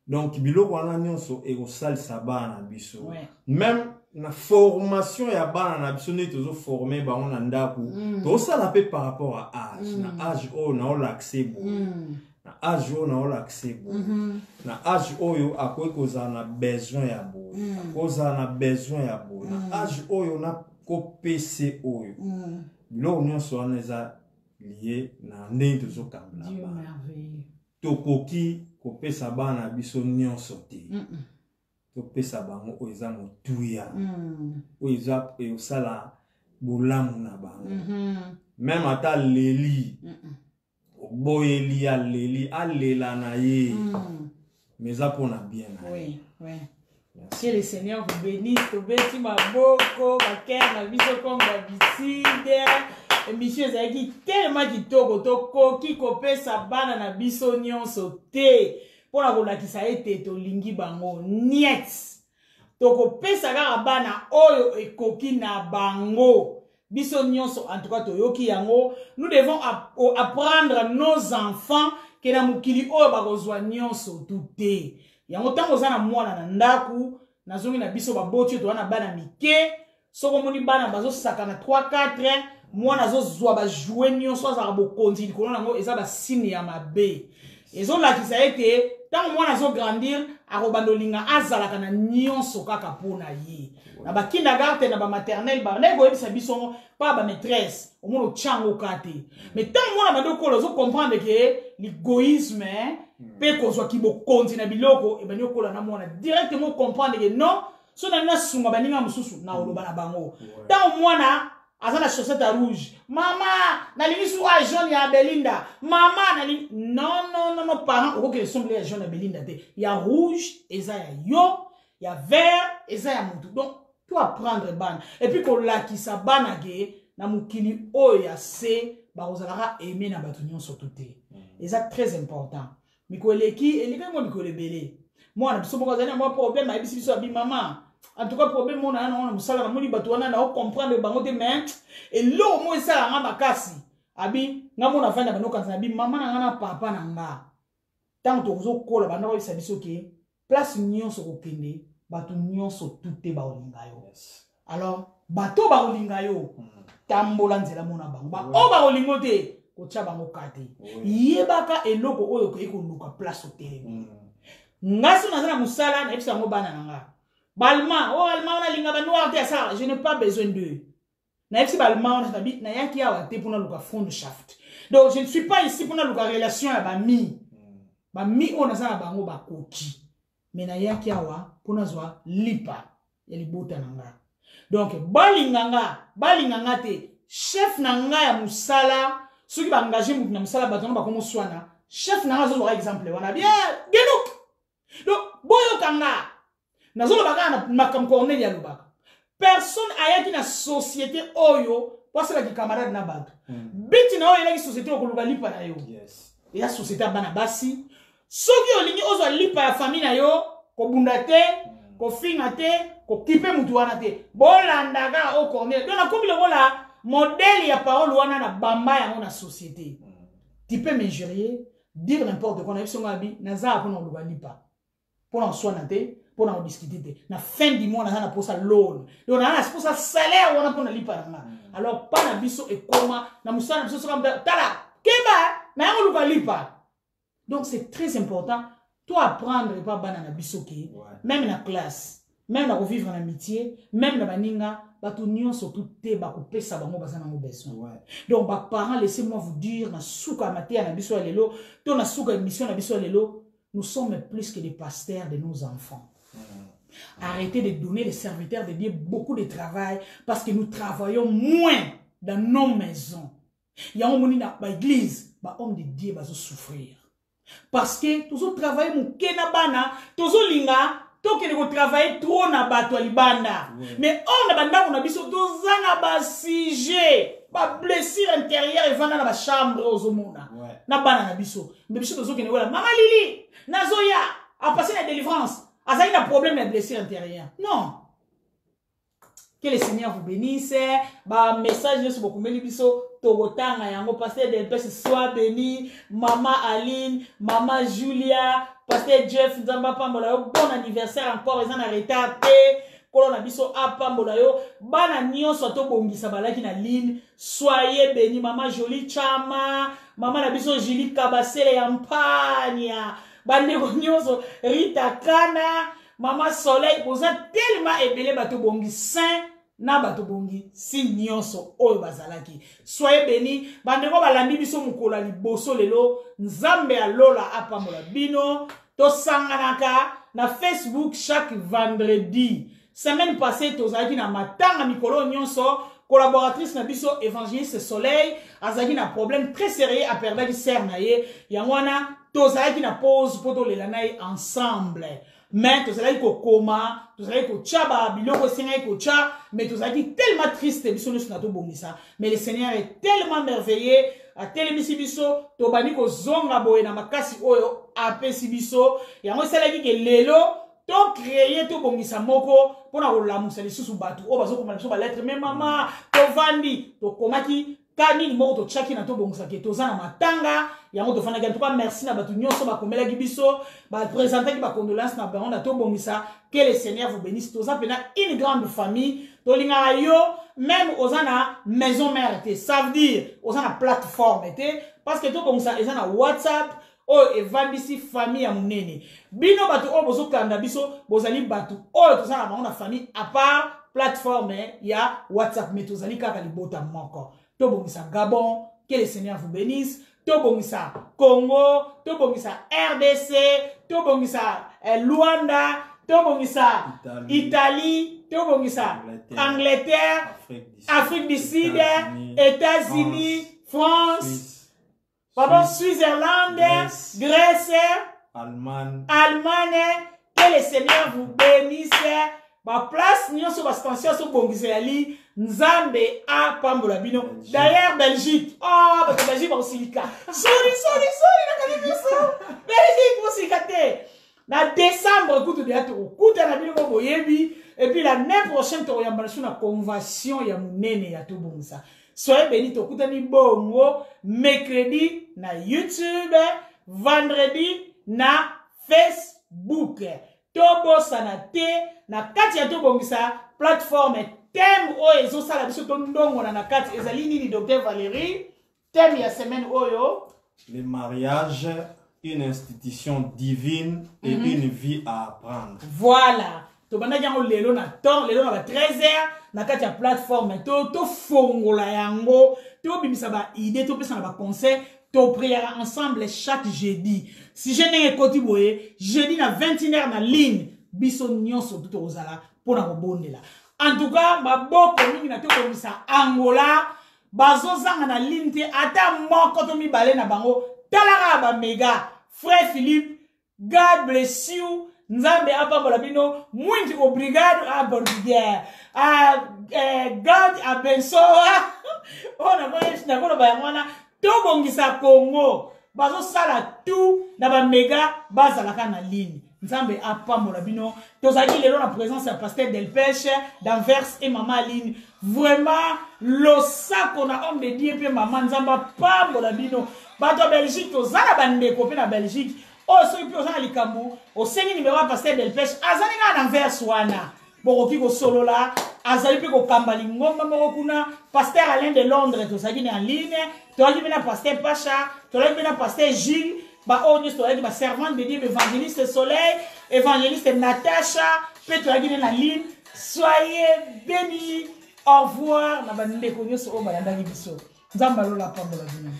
Donc biloko wana nyonso e osali saba na biso. Même na formation ya bana na biso ne tozo former ba on ndaku. To sala pe par rapport à âge, na âge o na o l'accès bo. Na âge o na o l'accès bo. Na âge oyo akoy koza na besoin ya bo. Koza na besoin ya bo. Na âge oyo na ko PC oyo. Biloko nyonso wana eza lié na ndenge tozo kambla. Dieu merveilleux. Tokoki kopesa bana biso nyonso te. Topesa bango oyo eza motuya. Oyo eza osala bolamu na bango. Même ata leli. Oboyeli a leli alela na ye. Mais eza pona bien na ye. Oui, oui. Que le Seigneur vous bénisse, tobeti maboko, bakère na biso comme d'habitude. Émission ezalaki tellement kitoko tokoki kopesa bana na biso nyonso te mpona kolakisa ete tolingi bango niet tokopesa kaka bana oyo ekoki na bango biso nyonso en tout cas toyoki yango. Nous devons apprendre nos enfants ke na mokili oyo bakozwa nyonso te yango ntango oza na mwana na ndaku nazongi na biso baboti toza na bana mike soko moni bana bazosaka na 3-4 mwana azozwa bajouer nyonso azaka bokonzi likolo nango eza basine ya mabe ezolakisa ete ntango mwana azograndir akobanda olinga azalaka na nyonso kaka mpona ye na bakindergarten na bamaternel bana ekoyebisa biso pa bamaîtresse omona otyango ka te mais ntango mwana banda okola ozokomprendre ke l'égoïsme mpe kozwaki bokonzi na biloko ebandi okola na mwana directement okomprendre ke non so nani nasunga baninga mosusu na oloba na bango ntango mwana aza na chaussette à rouge. Maman, nalingi soura jaune ya Belinda. Maman, nalingi... Non, parents, au que les sons jaune ya Belinda. Il y a rouge, et ça y a yo. Il y a vert, et ça y a moutou. Donc, tout apprendre ban. Et puis, qu'on l'a qui sa banage, na mukili oya se, ba ozalara aimer na batunyon surtout te. Et ça très important. Miko eleki, eleki mo miko lebele. Moi, na biso mo kazana mo problème, a biso abi maman. En tout cas, problème mon ana musala na moni bato wana na comprendre bango te mais et lo mo esala nga makasi abi nga mona fanda bano kanza bi mama na nga na papa na nga tant to zo kola bana ko biso ke place nyonso ko kende bato nyonso tutte ba olinga yo. Alors bato ba olinga yo tambola nzela mona bango ba o ba olingo te ko tia bango kate yebaka eloko oyo ko ekoluka place o tele ngaso na zana musala na ebisa ngo bana na nga Balma, oh Alma, on a linga noir de ça, je n'ai pas besoin d'eux. Naïf si Balma, on a dit, na yaki a wate pour na fond de shaft. Donc je ne suis pas ici pour na relation à Bami. Bami, on a ça na bango ba koki. Mais na yaki a wa pour na zwa lipa. Yali bota nanga. Donc balinganga te chef nanga ya musala, ceux qui va engager moutou na musala batono ba komo swana. Chef nanga zo exemple, on a bien look. Donc boyo kanga. Nazolo baka na makam cornel ya lubaka. Personne ayaki na société oyo parce que camarade na bato. Biti na oyo na société okoluka lipa na yo. Yes. Et la société bana basi. Soki olingi ozo lipa ya famille na yo, ko bunda te, ko finga te, ko kipe mutu wana te. Bolandaka o cornel. Donc na kombi lokola modèle ya parole wana na bamba ya na société. Tu peux m'injurier, dire n'importe quoi na biso ngabi, naza ko na luka lipa. Pour en soigner pour en discuter na fin du mois na pour ça loan donc na pour ça salaire on a pour na lipa alors pas na biso et comment na musala biso so tala keba na yango luka lipa donc c'est très important toi apprendre pas bana na biso ki même na classe même na vivre en amitié même na baninga bato nyonso tout te ba ko pesa bango bazana ngo besoin donc ba parents laissez-moi vous dire na suka matia na biso lelo to na suka émission na biso lelo nous sommes plus que des pasteurs de nos enfants. Arrêtez de donner les serviteurs de Dieu beaucoup de travail parce que nous travaillons moins dans nos maisons. Il y a un monde dans l'église, les hommes de Dieu vont souffrir. Parce que tous les travailleurs mon kenabana, tous les linga, tous les travailleurs trop na bato libanda. Mais on a banda on a biso tous na ba sujet, ba blessure intérieure et vana na ba chambre aux homona. Na bana na biso. Mais biso tous qui ne voilà maman Lili, nazoya a passé la délivrance. Azali na problème de blessure intérieure. Non. Que le Seigneur vous bénisse. Bah message sur beaucoup biso. Togotanga yango pasteur Delpes soit béni, maman Aline, maman Julia, pasteur Jeff Nzamba pambola yo bon anniversaire encore ils en arrêté kolona biso apambola yo bana nyonso to bongisa balaki na ligne soyez béni maman Jolie Chama, maman na biso Julie Kabasele ya Mpania, bande nyonso Rita Kana, maman Soleil boza tellement ebele bato bongi saint na bato bongi si nyonso oyo bazalaki. Soyez bénis. Bandeko balandi biso mukola liboso lelo nzambe alola apambola bino to sanganaka na Facebook chaque vendredi. Semaine passée tozalaki na matanga mikolo nyonso collaboratrice na biso évangéliste Soleil azalaki na problème très sérieux a perdaki sœur na ye yangwana tozalaki na pause poto lela naye ensemble. Mais tu sais que coma, tu sais que tchaba, biloko Seigneur que tcha, mais tu sais tellement triste biso nous na to bongisa. Mais le Seigneur est tellement merveilleux, a tellement biso, to bani ko zonga boye na makasi oyo apesi biso. Ya ngo sala ki ke lelo to créer to bongisa moko pona ko lamusa lisusu batu. O bazo ko biso ba lettre mais maman, to vandi, to komaki kani ni moko to chaki na to bongisa ke to za na matanga. Yango to fana en tout cas merci na batu nyonso ba komela gibiso ba présenter ki ba condoléances na baron na to bongisa. Que le Seigneur vous bénisse. Toza pena une grande famille to linga yo même ozana maison mère té, ça veut dire ozana plateforme té parce que to bongisa ezana WhatsApp o evandisi famille ya munene bino batu o bozo kanda biso bozali batu o tozana bango na famille à part plateforme ya WhatsApp mais tozali kaka libota moko to bongisa Gabon. Que le Seigneur vous bénisse. Tobongisa Congo, Tobongisa RDC, Tobongisa Luanda, Tobongisa Italie, Tobongisa Angleterre, Afrique du Sud, États-Unis, France, pardon, Suisse-Irlande, Grèce, Allemagne. Que le Seigneur vous bénisse. Ma place, nous sommes extension sur Bongiseli, Nzambe a Pambola Bino. D'ailleurs, Belgique. Oh, parce que Belgique va aussi le cas. Sorry, la Belgique va aussi le cas. Na décembre, écoute, de la Bino Boyebi. Et puis l'année prochaine, tu auras une convention, il y a mon nene, ya tout bon ça. Soyez bénis, tu écoutes un bongo, mercredi, na YouTube, vendredi, na Facebook. Tobo sanate na kati ya to bongisa plateforme thème o ezo sala biso to ndongo na kati ezali nini docteur Valérie thème ya semaine oyo le mariage, une institution divine et une vie à apprendre. Voilà to banda yango lelo na 13h na kati ya plateforme to fongola yango to bimisa ba idée to pesa na ba conseil. To priera ensemble chaque jeudi. Si je n'ai pas écouté, jeudi na 21h na ligne, biso nyonso tout ozala pona kobondela. En tout cas, ma boko mingi na to komisa Angola, bazo zanga na ligne te ata moko to mibale na bango. Talaka ba mega, frère Philippe, God bless you. Nzambe apambola bino, mwingi obrigado a bordier. God a benso. On na kono ba yangwana. Tobongisa Congo bazo sala tout na ba mega bazalaka na ligne. Nzambe apambola bino tozaki lelo na présence ya pasteur Delpes d'Anvers et maman Aline. Vraiment lo sako na homme de Dieu pe maman Nzamba pambola bino bato Belgique tozala bandeko pe na Belgique o so ipi ozana likambu o sengi numéro ya pasteur Delpes azali na Anvers wana bokoki ko solo la azali pe ko kambali ngomba moko kuna pasteur Alain de Londres tozaki na en ligne tozaki bina pasteur Pacha tozaki bina pasteur Gilles ba onyo tozaki ba servante de Dieu évangéliste Soleil évangéliste Natacha pe tozaki na ligne. Soyez bénis, au revoir na bande ko nyoso o ba yandaki biso nzamba lola pambola bino.